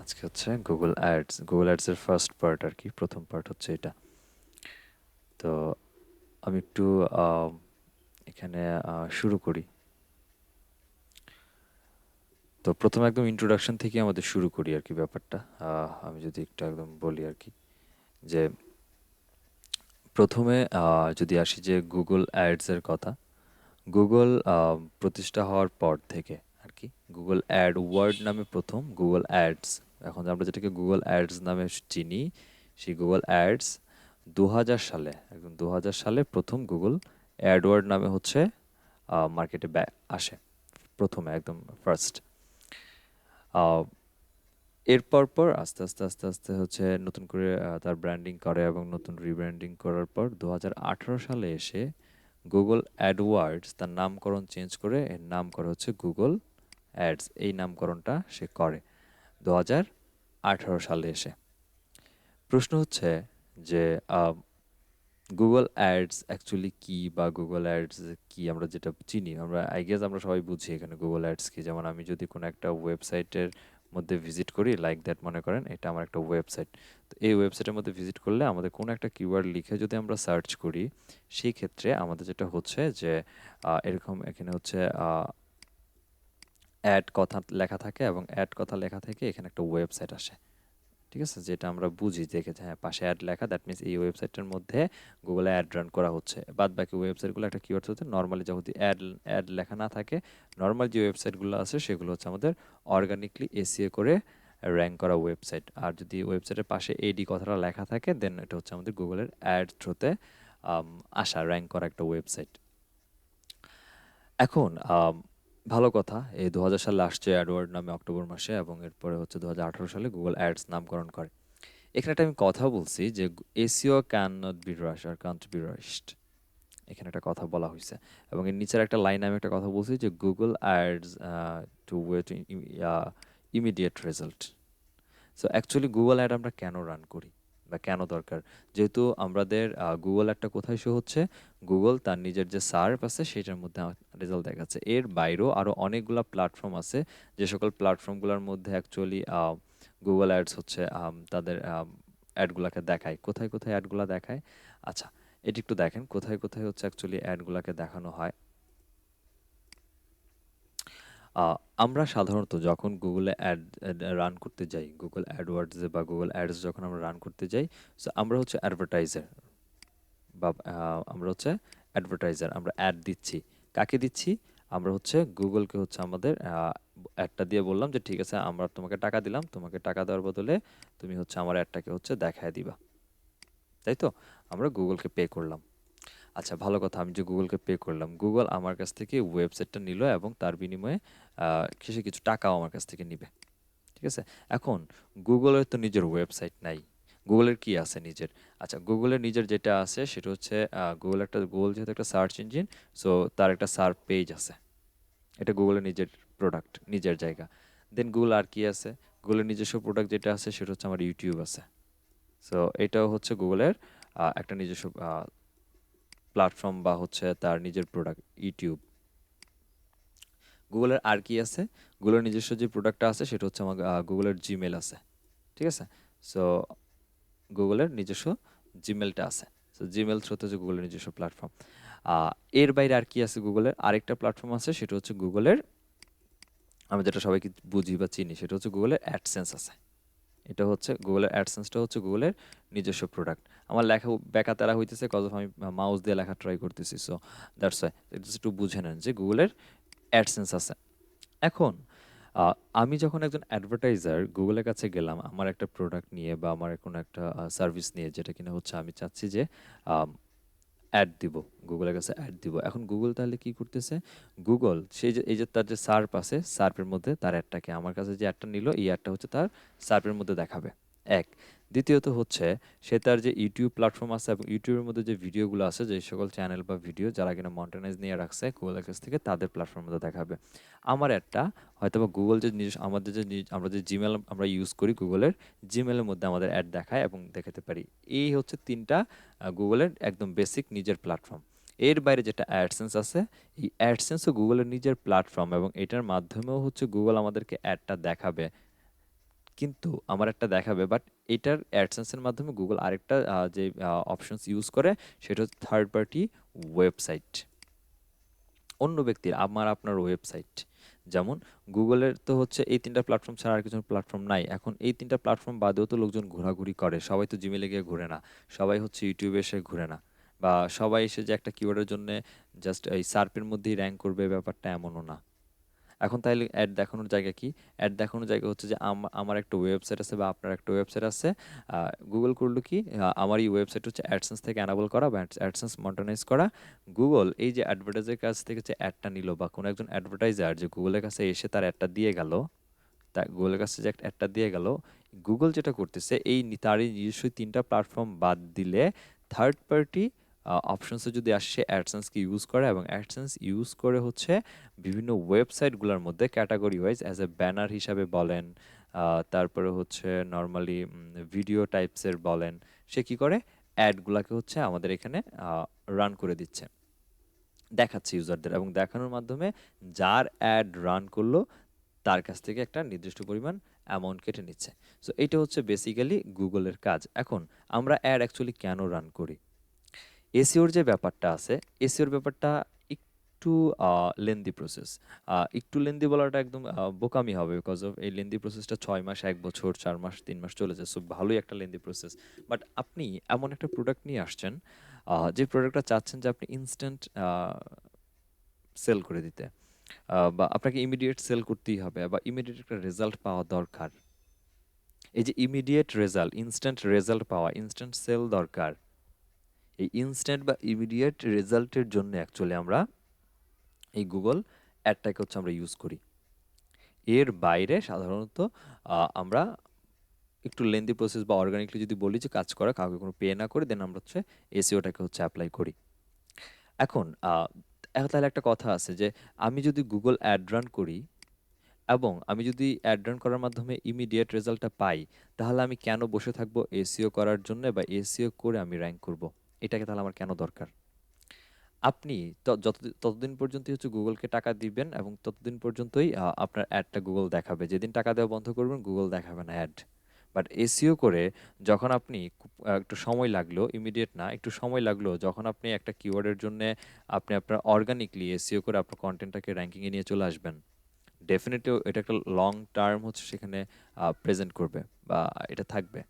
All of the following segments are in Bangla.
আজকে হচ্ছে গুগল অ্যাডস এর ফার্স্ট পার্ট আর কি, প্রথম পার্ট হচ্ছে এটা। তো আমি একটু আহ, এখানে শুরু করি। তো প্রথমে একদম ইন্ট্রোডাকশন থেকে আমাদের শুরু করি আর কি ব্যাপারটা। আমি যদি একটু একদম বলি আর কি, যে প্রথমে যদি আসি যে গুগল অ্যাডস এর কথা। গুগল প্রতিষ্ঠা হওয়ার পর থেকে আর কি, গুগল অ্যাড ওয়ার্ড নামে প্রথম গুগল অ্যাডস, এখন আমরা যেটাকে গুগল অ্যাডস নামে চিনি, সেই গুগল অ্যাডস 2000 সালে, একদম 2000 সালে প্রথম গুগল অ্যাডওয়ার্ড নামে হচ্ছে মার্কেটে আসে, প্রথমে একদম ফার্স্ট। এরপর পর আস্তে আস্তে আস্তে আস্তে হচ্ছে নতুন করে তার ব্র্যান্ডিং করে এবং নতুন রিব্র্যান্ডিং করার পর 2018 সালে এসে গুগল অ্যাডওয়ার্ডস তার নামকরণ চেঞ্জ করে এর নাম করে হচ্ছে গুগল অ্যাডস। এই নামকরণটা সে করে 2018 সালে এসে। প্রশ্ন হচ্ছে যে গুগল অ্যাডস অ্যাকচুয়ালি কি, বা গুগল অ্যাডস কি আমরা যেটা চিনি, আমরা আই গেস আমরা সবাই বুঝি এখানে গুগল অ্যাডস কি। যেমন আমি যদি কোনো একটা ওয়েবসাইটের মধ্যে ভিজিট করি, লাইক দ্যাট, মনে করেন এটা আমার একটা ওয়েবসাইট। তো এই ওয়েবসাইটের মধ্যে ভিজিট করলে আমাদের কোনো একটা কিওয়ার্ড লিখে যদি আমরা সার্চ করি, সেই ক্ষেত্রে আমাদের যেটা হচ্ছে যে এরকম এখানে হচ্ছে অ্যাড কথা লেখা থাকে, এবং অ্যাড কথা লেখা থেকে এখানে একটা ওয়েবসাইট আসে। ঠিক আছে, যেটা আমরা বুঝি দেখে যে হ্যাঁ পাশে অ্যাড লেখা, দ্যাট মিনস এই ওয়েবসাইটের মধ্যে গুগলে অ্যাড রান করা হচ্ছে। বাদ বাকি ওয়েবসাইটগুলো একটা কিওয়ার্ড হচ্ছে নর্মালি, যখন অ্যাড অ্যাড লেখা না থাকে, নর্মাল যে ওয়েবসাইটগুলো আছে সেগুলো হচ্ছে আমাদের অর্গানিকলি এসিও করে র্যাঙ্ক করা ওয়েবসাইট। আর যদি ওয়েবসাইটের পাশে এডি কথাটা লেখা থাকে, দেন এটা হচ্ছে আমাদের গুগলের অ্যাড থ্রুতে আসা র্যাঙ্ক করা একটা ওয়েবসাইট। এখন ভালো কথা, এই 2000 সালে আসছে অ্যাডওয়ার্ড নামে অক্টোবর মাসে, এবং এরপরে হচ্ছে 2018 সালে গুগল অ্যাডস নামকরণ করে। এখানে একটা আমি কথা বলছি যে SEO can not be rush or can't be rushed, এখানে একটা কথা বলা হয়েছে। এবং এর নিচের একটা লাইন আমি একটা কথা বলছি যে Google ads to wait immediate result. So actually Google ad আমরা কেন রান করি বা কেন দরকার? যেহেতু আমাদের গুগল অ্যাডটা কোথায় শো হচ্ছে, গুগল তার নিজের যে সার্ভ আছে সেটার মধ্যে রেজাল্ট দেখাচ্ছে। এর বাইরেও আরও অনেকগুলো প্ল্যাটফর্ম আছে, যে সকল প্ল্যাটফর্মগুলোর মধ্যে অ্যাকচুয়ালি গুগল অ্যাডস হচ্ছে তাদের অ্যাডগুলোকে দেখায়। কোথায় কোথায় অ্যাডগুলো দেখায়? আচ্ছা, এটি একটু দেখেন কোথায় কোথায় হচ্ছে অ্যাকচুয়ালি অ্যাডগুলোকে দেখানো হয়। আমরা সাধারণত যখন গুগলে অ্যাড রান করতে যাই, গুগল অ্যাডওয়ার্ডসে বা গুগল অ্যাডস যখন আমরা রান করতে যাই, সো আমরা হচ্ছে অ্যাডভার্টাইজার, বা আমরা হচ্ছে অ্যাডভার্টাইজার, আমরা অ্যাড দিচ্ছি। কাকে দিচ্ছি? আমরা হচ্ছে গুগলকে হচ্ছে আমাদের অ্যাডটা দিয়ে বললাম যে ঠিক আছে, আমরা তোমাকে টাকা দিলাম, তোমাকে টাকা দেওয়ার বদলে তুমি হচ্ছে আমার অ্যাডটাকে হচ্ছে দেখায় দিবা, তাই তো? আমরা গুগলকে পে করলাম। আচ্ছা, ভালো কথা, আমি যে গুগলকে পে করলাম, গুগল আমার কাছ থেকে ওয়েবসাইটটা নিল এবং তার বিনিময়ে সে কিছু টাকাও আমার কাছ থেকে নিবে। ঠিক আছে? এখন গুগলের তো নিজের ওয়েবসাইট নাই। গুগলের কি আছে নিজের? আচ্ছা, গুগলের নিজের যেটা আছে সেটা হচ্ছে গুগল যেহেতু একটা সার্চ ইঞ্জিন, সো তার একটা সার্চ পেজ আছে। এটা গুগলের নিজের প্রোডাক্ট, নিজের জায়গা। দেন গুগল আর কি আছে? গুগলের নিজস্ব প্রোডাক্ট যেটা আছে সেটা হচ্ছে আমার ইউটিউব আছে। সো এটাও হচ্ছে গুগলের একটা নিজস্ব প্ল্যাটফর্ম, বা হচ্ছে তার নিজের প্রোডাক্ট ইউটিউব। গুগলের আর কি আছে? গুগলের নিজস্ব যে প্রোডাক্টটা আছে সেটা হচ্ছে আমার গুগলের জিমেল আছে। ঠিক আছে? সো গুগলের নিজস্ব জিমেলটা আছে। সো জিমেল থ্রুতে হচ্ছে গুগলের নিজস্ব প্ল্যাটফর্ম। এর বাইরে আর কি আছে? গুগলের আরেকটা প্ল্যাটফর্ম আছে, সেটা হচ্ছে গুগলের, আমরা যেটা সবাইকে বুঝি বা চিনি, সেটা হচ্ছে গুগলের অ্যাডসেন্স আছে। এটা হচ্ছে গুগলের অ্যাডসেন্সটা হচ্ছে গুগলের নিজস্ব প্রোডাক্ট। আমার লেখা ব্যাকা তারা হইতেছে কজ আমি মাউস দিয়ে লেখা ট্রাই করতেছি, সো দ্যাটস ওয়াই এটা একটু বুঝে নেন যে গুগলের অ্যাডসেন্স আছে। এখন আমি যখন একজন অ্যাডভার্টাইজার গুগলের কাছে গেলাম আমার একটা প্রোডাক্ট নিয়ে, বা আমার কোনো একটা সার্ভিস নিয়ে, যেটা কিনা হচ্ছে আমি চাচ্ছি যে অ্যাড দিব, গুগলের কাছে অ্যাড দিব। এখন গুগল তাহলে কি করতেছে? গুগল সেই যে এই যে তার যে সার্প আছে, সার্পের মধ্যে তার অ্যাডটাকে, আমার কাছে যে অ্যাডটা নিল এই অ্যাডটা হচ্ছে তার সার্পের মধ্যে দেখাবে, এক। দ্বিতীয়ত হচ্ছে সে তার যে ইউটিউব প্ল্যাটফর্ম আছে এবং ইউটিউবের মধ্যে যে ভিডিওগুলো আছে, যে সকল চ্যানেল বা ভিডিও যারা কিনা মনিটাইজ নিয়ে রাখছে গুগলের কাছ থেকে, তাদের প্ল্যাটফর্মের মধ্যে দেখাবে। আমার অ্যাডটা হয়তো বা গুগল যে আমাদের যে আমরা যে জিমেল আমরা ইউজ করি গুগলের, জিমেলের মধ্যে আমাদের অ্যাড দেখায় এবং দেখাতে পারি। এই হচ্ছে তিনটা গুগলের একদম বেসিক নিজের প্ল্যাটফর্ম। এর বাইরে যেটা অ্যাডসেন্স আছে, এই অ্যাডসেন্সও গুগলের নিজের প্ল্যাটফর্ম, এবং এটার মাধ্যমেও হচ্ছে গুগল আমাদেরকে অ্যাডটা দেখাবে। কিন্তু আমার একটা দেখাবে, বাট এটার অ্যাডসেন্সের মাধ্যমে গুগল আরেকটা যে অপশনস ইউজ করে সেটা হচ্ছে থার্ড পার্টি ওয়েবসাইট, অন্য ব্যক্তির, আমার আপনার ওয়েবসাইট। যেমন গুগলের তো হচ্ছে এই তিনটা প্ল্যাটফর্ম ছাড়া আর কিছু প্ল্যাটফর্ম নাই। এখন এই তিনটা প্ল্যাটফর্ম বাদেও তো লোকজন ঘোরাঘুরি করে, সবাই তো জিমেলে গিয়ে ঘুরে না, সবাই হচ্ছে ইউটিউবে এসে ঘুরে না, বা সবাই এসে যে একটা কিওয়ার্ডের জন্য জাস্ট এই সার্পের মধ্যেই র্যাঙ্ক করবে, ব্যাপারটা এমনও না। এখন তাইলে অ্যাড দেখানোর জায়গা কি? অ্যাড দেখানোর জায়গা হচ্ছে যে আমার একটা ওয়েবসাইট আছে বা আপনার একটা ওয়েবসাইট আছে। গুগল করলো কি, আমার এই ওয়েবসাইট হচ্ছে অ্যাডসেন্স থেকে এনাবল করা বা অ্যাডসেন্স মনিটরাইজ করা। গুগল এই যে অ্যাডভার্টাইজের কাছ থেকে যে অ্যাডটা নিল, বা কোনো একজন অ্যাডভার্টাইজার যে গুগলের কাছে এসে তার অ্যাডটা দিয়ে গেল, তা গুগলের কাছে যে একটা অ্যাডটা দিয়ে গেল, গুগল যেটা করতেছে এই তারই নিজস্ব ৩টা প্ল্যাটফর্ম বাদ দিলে থার্ড পার্টি অপশনসে যদি আসে সে অ্যাডসেন্সকে ইউজ করে, এবং অ্যাডসেন্স ইউজ করে হচ্ছে বিভিন্ন ওয়েবসাইটগুলোর মধ্যে category wise as a banner হিসাবে বলেন, তারপরে হচ্ছে নর্মালি ভিডিও টাইপসের বলেন, সে কি করে অ্যাডগুলাকে হচ্ছে আমাদের এখানে রান করে দিচ্ছে, দেখাচ্ছে ইউজারদের, এবং দেখানোর মাধ্যমে যার অ্যাড রান করলো তার কাছ থেকে একটা নির্দিষ্ট পরিমাণ অ্যামাউন্ট কেটে নিচ্ছে। সো এটা হচ্ছে বেসিক্যালি গুগলের কাজ। এখন আমরা অ্যাড অ্যাকচুয়ালি কেন রান করি? এসইওর যে ব্যাপারটা আছে, এসইওর ব্যাপারটা একটু লেন্দি প্রসেস। একটু লেন্দি বলাটা একদম বোকামি হবে, বিকজ অফ এই লেন্দি প্রসেসটা ৬ মাস, ১ বছর, ৪ মাস, ৩ মাস চলে যায়। সো ভালোই একটা লেন্দি প্রসেস। বাট আপনি এমন একটা প্রোডাক্ট নিয়ে আসছেন, যে প্রোডাক্টটা চাচ্ছেন যে আপনি ইনস্ট্যান্ট সেল করে দিতে, বা আপনাকে ইমিডিয়েট সেল করতেই হবে, বা ইমিডিয়েট একটা রেজাল্ট পাওয়া দরকার। এই যে ইমিডিয়েট রেজাল্ট, ইনস্ট্যান্ট রেজাল্ট পাওয়া, ইনস্ট্যান্ট সেল দরকার। এই ইনস্ট্যান্ট বা ইমিডিয়েট রেজাল্টের জন্য অ্যাকচুয়ালি আমরা এই গুগল অ্যাডটাকে হচ্ছে আমরা ইউজ করি। এর বাইরে সাধারণত আমরা একটু লেন্দি প্রসেস বা অর্গানিকলি যদি বলি যে কাজ করা, কাউকে কোনো পে না করে দেন আমরা হচ্ছে এসইওটাকে হচ্ছে অ্যাপ্লাই করি। এখন তাহলে একটা কথা আছে যে আমি যদি গুগল অ্যাড রান করি এবং আমি যদি অ্যাড রান করার মাধ্যমে ইমিডিয়েট রেজাল্টটা পাই, তাহলে আমি কেন বসে থাকবো এসইও করার জন্য, বা এসইও করে আমি র্যাঙ্ক করব? এটাকে তাহলে আমার কেন দরকার? আপনি ততদিন পর্যন্তই হচ্ছে গুগলকে টাকা দিবেন, এবং ততদিন পর্যন্তই আপনার অ্যাডটা গুগল দেখাবে। যেদিন টাকা দেওয়া বন্ধ করবেন, গুগল দেখাবে না অ্যাড। বাট এসইও করে যখন আপনি একটু সময় লাগলো, ইমিডিয়েট না, একটু সময় লাগলো, যখন আপনি একটা কিওয়ার্ডের জন্য আপনি আপনার অর্গানিকলি এসইও করে আপনার কন্টেন্টটাকে র্যাঙ্কিংয়ে নিয়ে চলে আসবেন, ডেফিনেটলি এটা একটা লং টার্ম হচ্ছে সেখানে প্রেজেন্ট করবে, বা এটা থাকবে,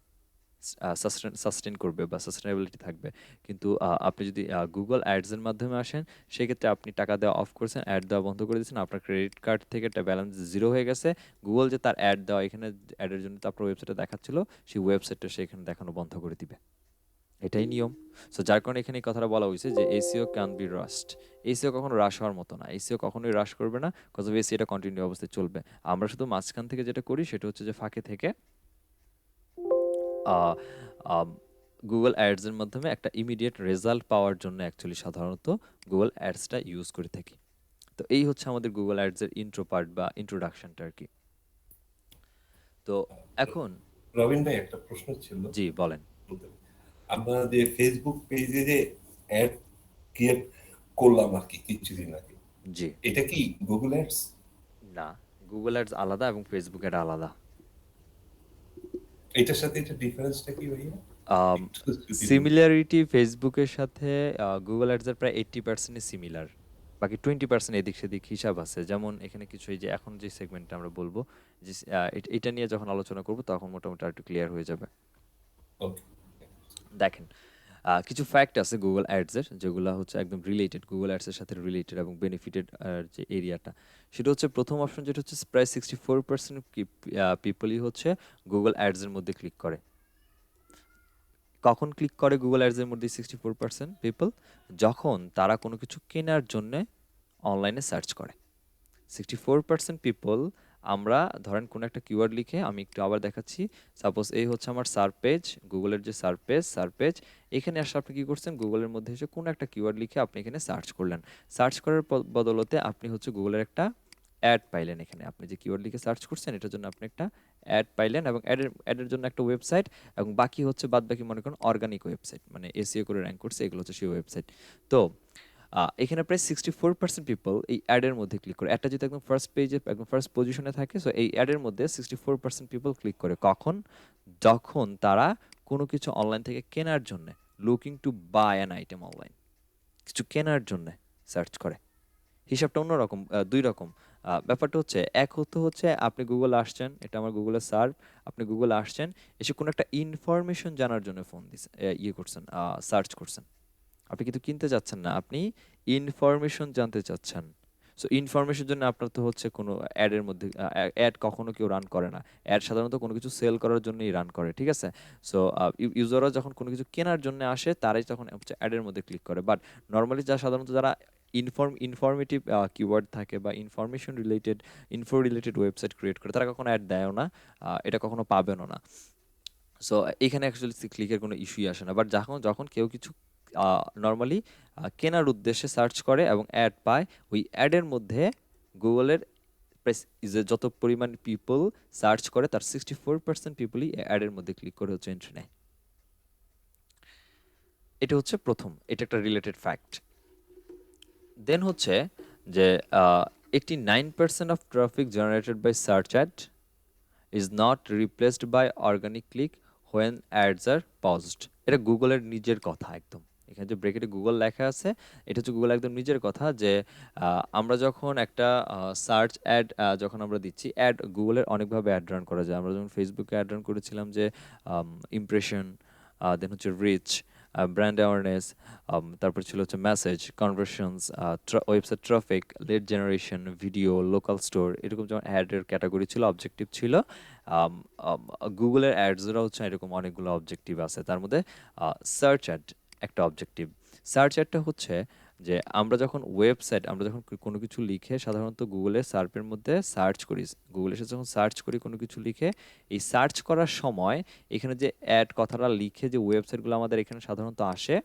সাস্টেন করবে, বা সাস্টেনেবিলিটি থাকবে। কিন্তু আপনি যদি গুগল অ্যাডসের মাধ্যমে আসেন, সেক্ষেত্রে আপনি টাকা দেওয়া অফ করেছেন, অ্যাড দেওয়া বন্ধ করে দিয়েছেন, আপনার ক্রেডিট কার্ড থেকে একটা ব্যালেন্স জিরো হয়ে গেছে। গুগল যে তার অ্যাড দেওয়া, এখানে অ্যাডের জন্য তো আপনার ওয়েবসাইটে দেখাচ্ছিল, সেই ওয়েবসাইটটা সেখানে দেখানো বন্ধ করে দিবে। এটাই নিয়ম। সো যার কারণে এখানে এই কথাটা বলা হয়েছে যে SEO can be rushed. SEO কখনো হ্রাস হওয়ার মতো না, এসিও কখনোই হ্রাস করবে না, কজ অফ এসি এটা কন্টিনিউ অবস্থায় চলবে। আমরা শুধু মাঝখান থেকে যেটা করি সেটা হচ্ছে যে ফাঁকে থেকে গুগল অ্যাডসের মাধ্যমে একটা ইমিডিয়েট রেজাল্ট পাওয়ার জন্য অ্যাকচুয়ালি সাধারণত গুগল অ্যাডসটা ইউজ করে থাকি। তো এই হচ্ছে আমাদের গুগল অ্যাডসের ইন্ট্রো পার্ট বা ইন্ট্রোডাকশনটা আর কি। তো এখন রবিন ভাই, একটা প্রশ্ন ছিল। জি বলেন। আমরা যে ফেসবুক পেজে যে অ্যাড ক্রিয়েট করলাম আর কি কিছুদিন আগে, জি। এটা কি গুগল অ্যাডস? না, গুগল অ্যাডস আলাদা এবং ফেসবুক অ্যাড আলাদা। এটার সাথে এটা ডিফারেন্সটা কি ভাইয়া? একটু যদি বলতেন। সিমিলারিটি ফেসবুকের সাথে গুগল অ্যাডসের প্রায় 80% সিমিলার, বাকি 20% এদিক সেদিক হিসাব আছে। যেমন এখানে কিছু এই যে এখন যে সেগমেন্টটা আমরা বলবো, যে এটা নিয়ে যখন আলোচনা করব তখন মোটামুটি আর একটু ক্লিয়ার হয়ে যাবে। ওকে। দেখেন, কিছু ফ্যাক্ট আছে গুগল অ্যাডসের যেগুলো হচ্ছে একদম রিলেটেড, গুগল অ্যাডসের সাথে রিলেটেড এবং বেনিফিটেড যে এরিয়াটা, সেটা হচ্ছে প্রথম অপশন যেটা হচ্ছে প্রায় 64% পিপলই হচ্ছে গুগল অ্যাডসের মধ্যে ক্লিক করে। কখন ক্লিক করে গুগল অ্যাডসের মধ্যে 64% পিপল? যখন তারা কোনো কিছু কেনার জন্যে অনলাইনে সার্চ করে। 64% পিপল, আমরা ধরেন কোনো একটা কিওয়ার্ড লিখে, আমি একটু আবার দেখাচ্ছি, সাপোজ এই হচ্ছে আমার সার্চ পেজ, গুগলের যে সার্চ পেজ, এখানে আসলে আপনি কী করছেন, গুগলের মধ্যে এসে কোনো একটা কিওয়ার্ড লিখে আপনি এখানে সার্চ করলেন। সার্চ করার বদলতে আপনি হচ্ছে গুগলের একটা অ্যাড পাইলেন। এখানে আপনি যে কিওয়ার্ড লিখে সার্চ করছেন এটার জন্য আপনি একটা অ্যাড পাইলেন, এবং অ্যাডের জন্য একটা ওয়েবসাইট, এবং বাকি হচ্ছে বাদ বাকি মনে করেন অর্গানিক ওয়েবসাইট, মানে এসিও করে র্যাঙ্ক করছে, এগুলো হচ্ছে সেই ওয়েবসাইট। তো এখানে প্রায় 64% পিপল এই অ্যাডের মধ্যে ক্লিক করে। অ্যাডটা যদি একদম ফার্স্ট পেজে একদম ফার্স্ট পজিশনে থাকে, সো এই অ্যাডের মধ্যে 64% পিপল ক্লিক করে কখন? যখন তারা কোনো কিছু অনলাইন থেকে কেনার জন্যে, looking to buy an item online, কিছু কেনার জন্যে সার্চ করে। হিসাবটা অন্যরকম, ২ রকম। ব্যাপারটা হচ্ছে এক হচ্ছে আপনি গুগলে আসছেন, এটা আমার গুগলে সার্ভ, আপনি গুগলে আসছেন, এসে কোনো একটা ইনফরমেশন জানার জন্য ফোন দিছেন, ইয়ে করছেন, সার্চ করছেন। আপনি কিন্তু কিনতে চাচ্ছেন না, আপনি ইনফরমেশন জানতে চাচ্ছেন। সো ইনফরমেশনের জন্য আপনার তো হচ্ছে কোনো অ্যাডের মধ্যে অ্যাড কখনো কেউ রান করে না। অ্যাড সাধারণত কোনো কিছু সেল করার জন্যই রান করে, ঠিক আছে? সো ইউজাররা যখন কোনো কিছু কেনার জন্য আসে তারাই তখন হচ্ছে অ্যাডের মধ্যে ক্লিক করে। বাট নর্মালি সাধারণত যারা ইনফরমেটিভ কিওয়ার্ড থাকে বা ইনফো রিলেটেড ওয়েবসাইট ক্রিয়েট করে, তারা কখনো অ্যাড দেয়ও না, এটা কখনো পাবেনও না। সো এখানে অ্যাকচুয়ালি ক্লিকের কোনো ইস্যুই আসে না। বাট যখন যখন কেউ কিছু নর্মালি কেনার উদ্দেশ্যে সার্চ করে এবং অ্যাড পায়, ওই অ্যাডের মধ্যে গুগলের যে যত পরিমাণ পিপল সার্চ করে তার 64% পিপলই অ্যাডের মধ্যে ক্লিক করে হচ্ছে এন্ট্রি নেয়। এটা হচ্ছে প্রথম, এটা একটা রিলেটেড ফ্যাক্ট। দেন হচ্ছে যে 89% of traffic generated by search ad is not replaced by organic click when ads are paused. এটা গুগলের নিজের কথা একদম। এখানে যে ব্রেকেটে গুগল লেখা আছে, এটা হচ্ছে গুগল একদম নিজের কথা যে আমরা যখন একটা সার্চ অ্যাড যখন আমরা দিচ্ছি, অ্যাড গুগলের অনেকভাবে অ্যাড রান করা যায়। আমরা যখন ফেসবুকে অ্যাড রান করেছিলাম যে ইমপ্রেশন, দেন হচ্ছে রিচ, ব্র্যান্ড অ্যাওয়ারনেস, তারপর ছিল হচ্ছে message, conversions, website traffic, lead generation, video, local store, এরকম যেমন অ্যাডের ক্যাটাগরি ছিল, অবজেক্টিভ ছিল। গুগলের অ্যাডসেরও হচ্ছে এরকম অনেকগুলো অবজেক্টিভ আছে। তার মধ্যে সার্চ অ্যাড একটা অবজেক্টিভ। সার্চ অ্যাডটা হচ্ছে যে আমরা যখন কোনো কিছু লিখে সাধারণত গুগলে সার্চের মধ্যে সার্চ করি, গুগলে এসে যখন সার্চ করি কোনো কিছু লিখে, এই সার্চ করার সময় এখানে যে অ্যাড কথাটা লিখে যে ওয়েবসাইটগুলো আমাদের এখানে সাধারণত আসে,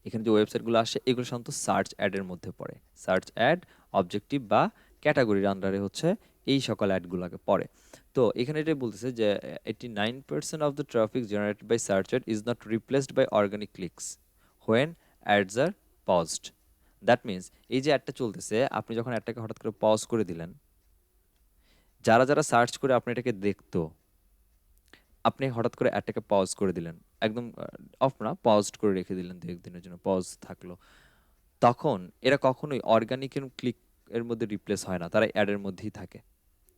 এখানে যে ওয়েবসাইটগুলো আসে এগুলো সাধারণত সার্চ অ্যাডের মধ্যে পড়ে। সার্চ অ্যাড, অবজেক্টিভ বা ক্যাটাগরির আন্ডারে হচ্ছে এই সকল অ্যাডগুলোকে পড়ে। তো এখানে এটাই বলতেছে যে 89% of the traffic generated by search ad is not replaced by organic clicks when ads are paused. That means এই যে অ্যাডটা চলতেছে, আপনি যখন অ্যাডটাকে হঠাৎ করে পজ করে দিলেন, যারা যারা সার্চ করে আপনি এটাকে দেখতো, আপনি হঠাৎ করে অ্যাডটাকে পজ করে দিলেন, একদম অফ না, পজড করে রেখে দিলেন, দু একদিনের জন্য পজ থাকলো, তখন এরা কখনোই অর্গানিকের ক্লিক এর মধ্যে রিপ্লেস হয় না, তারা অ্যাডের মধ্যেই থাকে।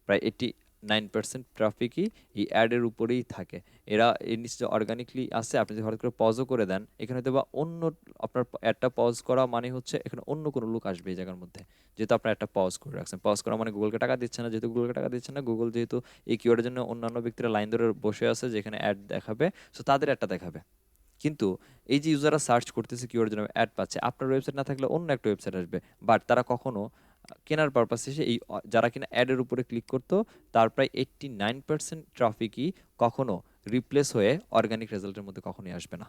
প্রায় 89% ট্রাফিকই এই অ্যাডের উপরেই থাকে। এরা এর নিচে যে অর্গানিকলি আছে, আপনি যদি হঠাৎ করে পজও করে দেন, এখানে হয়তো বা অন্য আপনার অ্যাডটা পজ করা মানে হচ্ছে এখানে অন্য কোনো লোক আসবে এই জায়গার মধ্যে, যেহেতু আপনার একটা পজ করে রাখছেন। পজ করা মানে গুগলকে টাকা দিচ্ছে না, যেহেতু গুগলকে টাকা দিচ্ছে না, গুগল যেহেতু এই কিওয়ার্ডের জন্য অন্যান্য ব্যক্তিরা লাইন ধরে বসে আছে যেখানে অ্যাড দেখাবে, সো তাদের অ্যাডটা দেখাবে। কিন্তু এই যে ইউজাররা সার্চ করতেছে কিওয়ার্ডের জন্য অ্যাড পাচ্ছে, আপনার ওয়েবসাইট না থাকলে অন্য একটা ওয়েবসাইট আসবে, বাট তারা কখনো কেনার পারপাসে এসে যারা কিনা অ্যাডের উপরে ক্লিক করতো, তার প্রায় 89% ট্রাফিকই কখনো রিপ্লেস হয়ে অর্গানিক রেজাল্টের মধ্যে কখনোই আসবে না।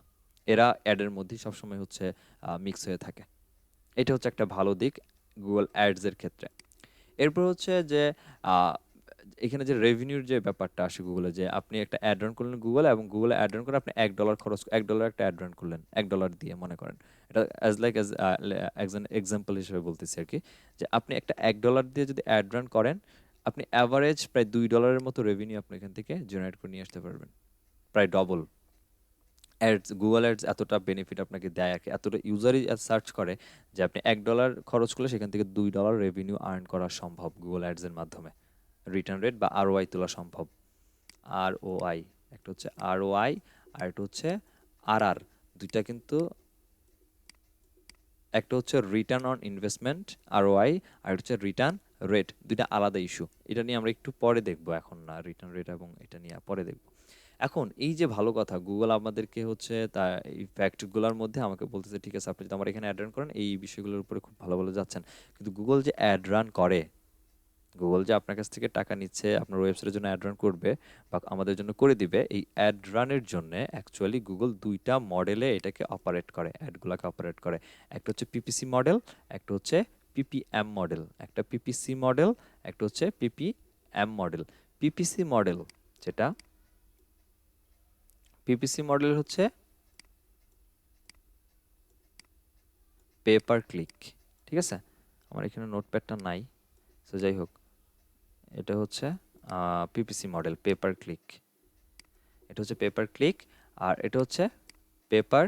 এরা অ্যাডের মধ্যেই সবসময় হচ্ছে মিক্স হয়ে থাকে। এটা হচ্ছে একটা ভালো দিক গুগল অ্যাডসের ক্ষেত্রে। এরপর হচ্ছে যে আহ, এখানে যে রেভিনিউর যে ব্যাপারটা আসে গুগলে, যে আপনি একটা অ্যাড রান করলেন গুগলে, এবং গুগলে অ্যাড রান করে আপনি $1 খরচ, $1 একটা অ্যাড রান করলেন $1 দিয়ে, মনে করেন এটা একজন এক্সাম্পল হিসেবে বলতেছি আর কি, যে আপনি একটা $1 দিয়ে যদি অ্যাড রান করেন, আপনি অ্যাভারেজ প্রায় $2 মতো রেভিনিউ আপনি এখান থেকে জেনারেট করে নিয়ে আসতে পারবেন, প্রায় ডবল। অ্যাডস, গুগল অ্যাডস এতটা বেনিফিট আপনাকে দেয় আর কি, এতটা ইউজারই সার্চ করে যে আপনি $1 খরচ করলে সেখান থেকে $2 রেভিনিউ আর্ন করা সম্ভব গুগল অ্যাডসের মাধ্যমে। রিটার্ন রেট বা আরওআই তোলা সম্ভব। আরওআই, একটা হচ্ছে আরওআই আর একটা হচ্ছে আরআর, দুইটা কিন্তু, একটা হচ্ছে রিটার্ন অন ইনভেস্টমেন্ট আরওআই, আর হচ্ছে রিটার্ন রেট, দুইটা আলাদা ইস্যু। এটা নিয়ে আমরা একটু পরে দেখবো, এখন না, রিটার্ন রেট এবং এটা নিয়ে পরে দেখবো। এখন এই যে ভালো কথা, গুগল আমাদেরকে হচ্ছে তা এই ফ্যাক্টগুলোর মধ্যে আমাকে বলতেছে ঠিক আছে আপনি যদি আমার এখানে অ্যাড রান করেন এই বিষয়গুলোর উপরে খুব ভালো ভালো যাচ্ছেন, কিন্তু গুগল যে অ্যাড রান করে, গুগল যে আপনার কাছ থেকে টাকা নিচ্ছে আপনার ওয়েবসাইটের জন্য অ্যাড রান করবে বা আমাদের জন্য করে দিবে, এই অ্যাড রানের জন্য অ্যাকচুয়ালি গুগল দুইটা মডেলে এটাকে অপারেট করে, অ্যাডগুলোকে অপারেট করে। একটা হচ্ছে পিপিসি মডেল, একটা হচ্ছে পিপিএম মডেল। একটা পিপিসি মডেল, একটা হচ্ছে পিপিএম মডেল। পিপিসি মডেল যেটা, পিপিসি মডেল হচ্ছে পেপার ক্লিক। ঠিক আছে, আমার এখানে নোটপ্যাডটা নাই, সো যাই হোক, এটা হচ্ছে পিপিসি মডেল পেপার ক্লিক। এটা হচ্ছে পেপার ক্লিক, আর এটা হচ্ছে পেপার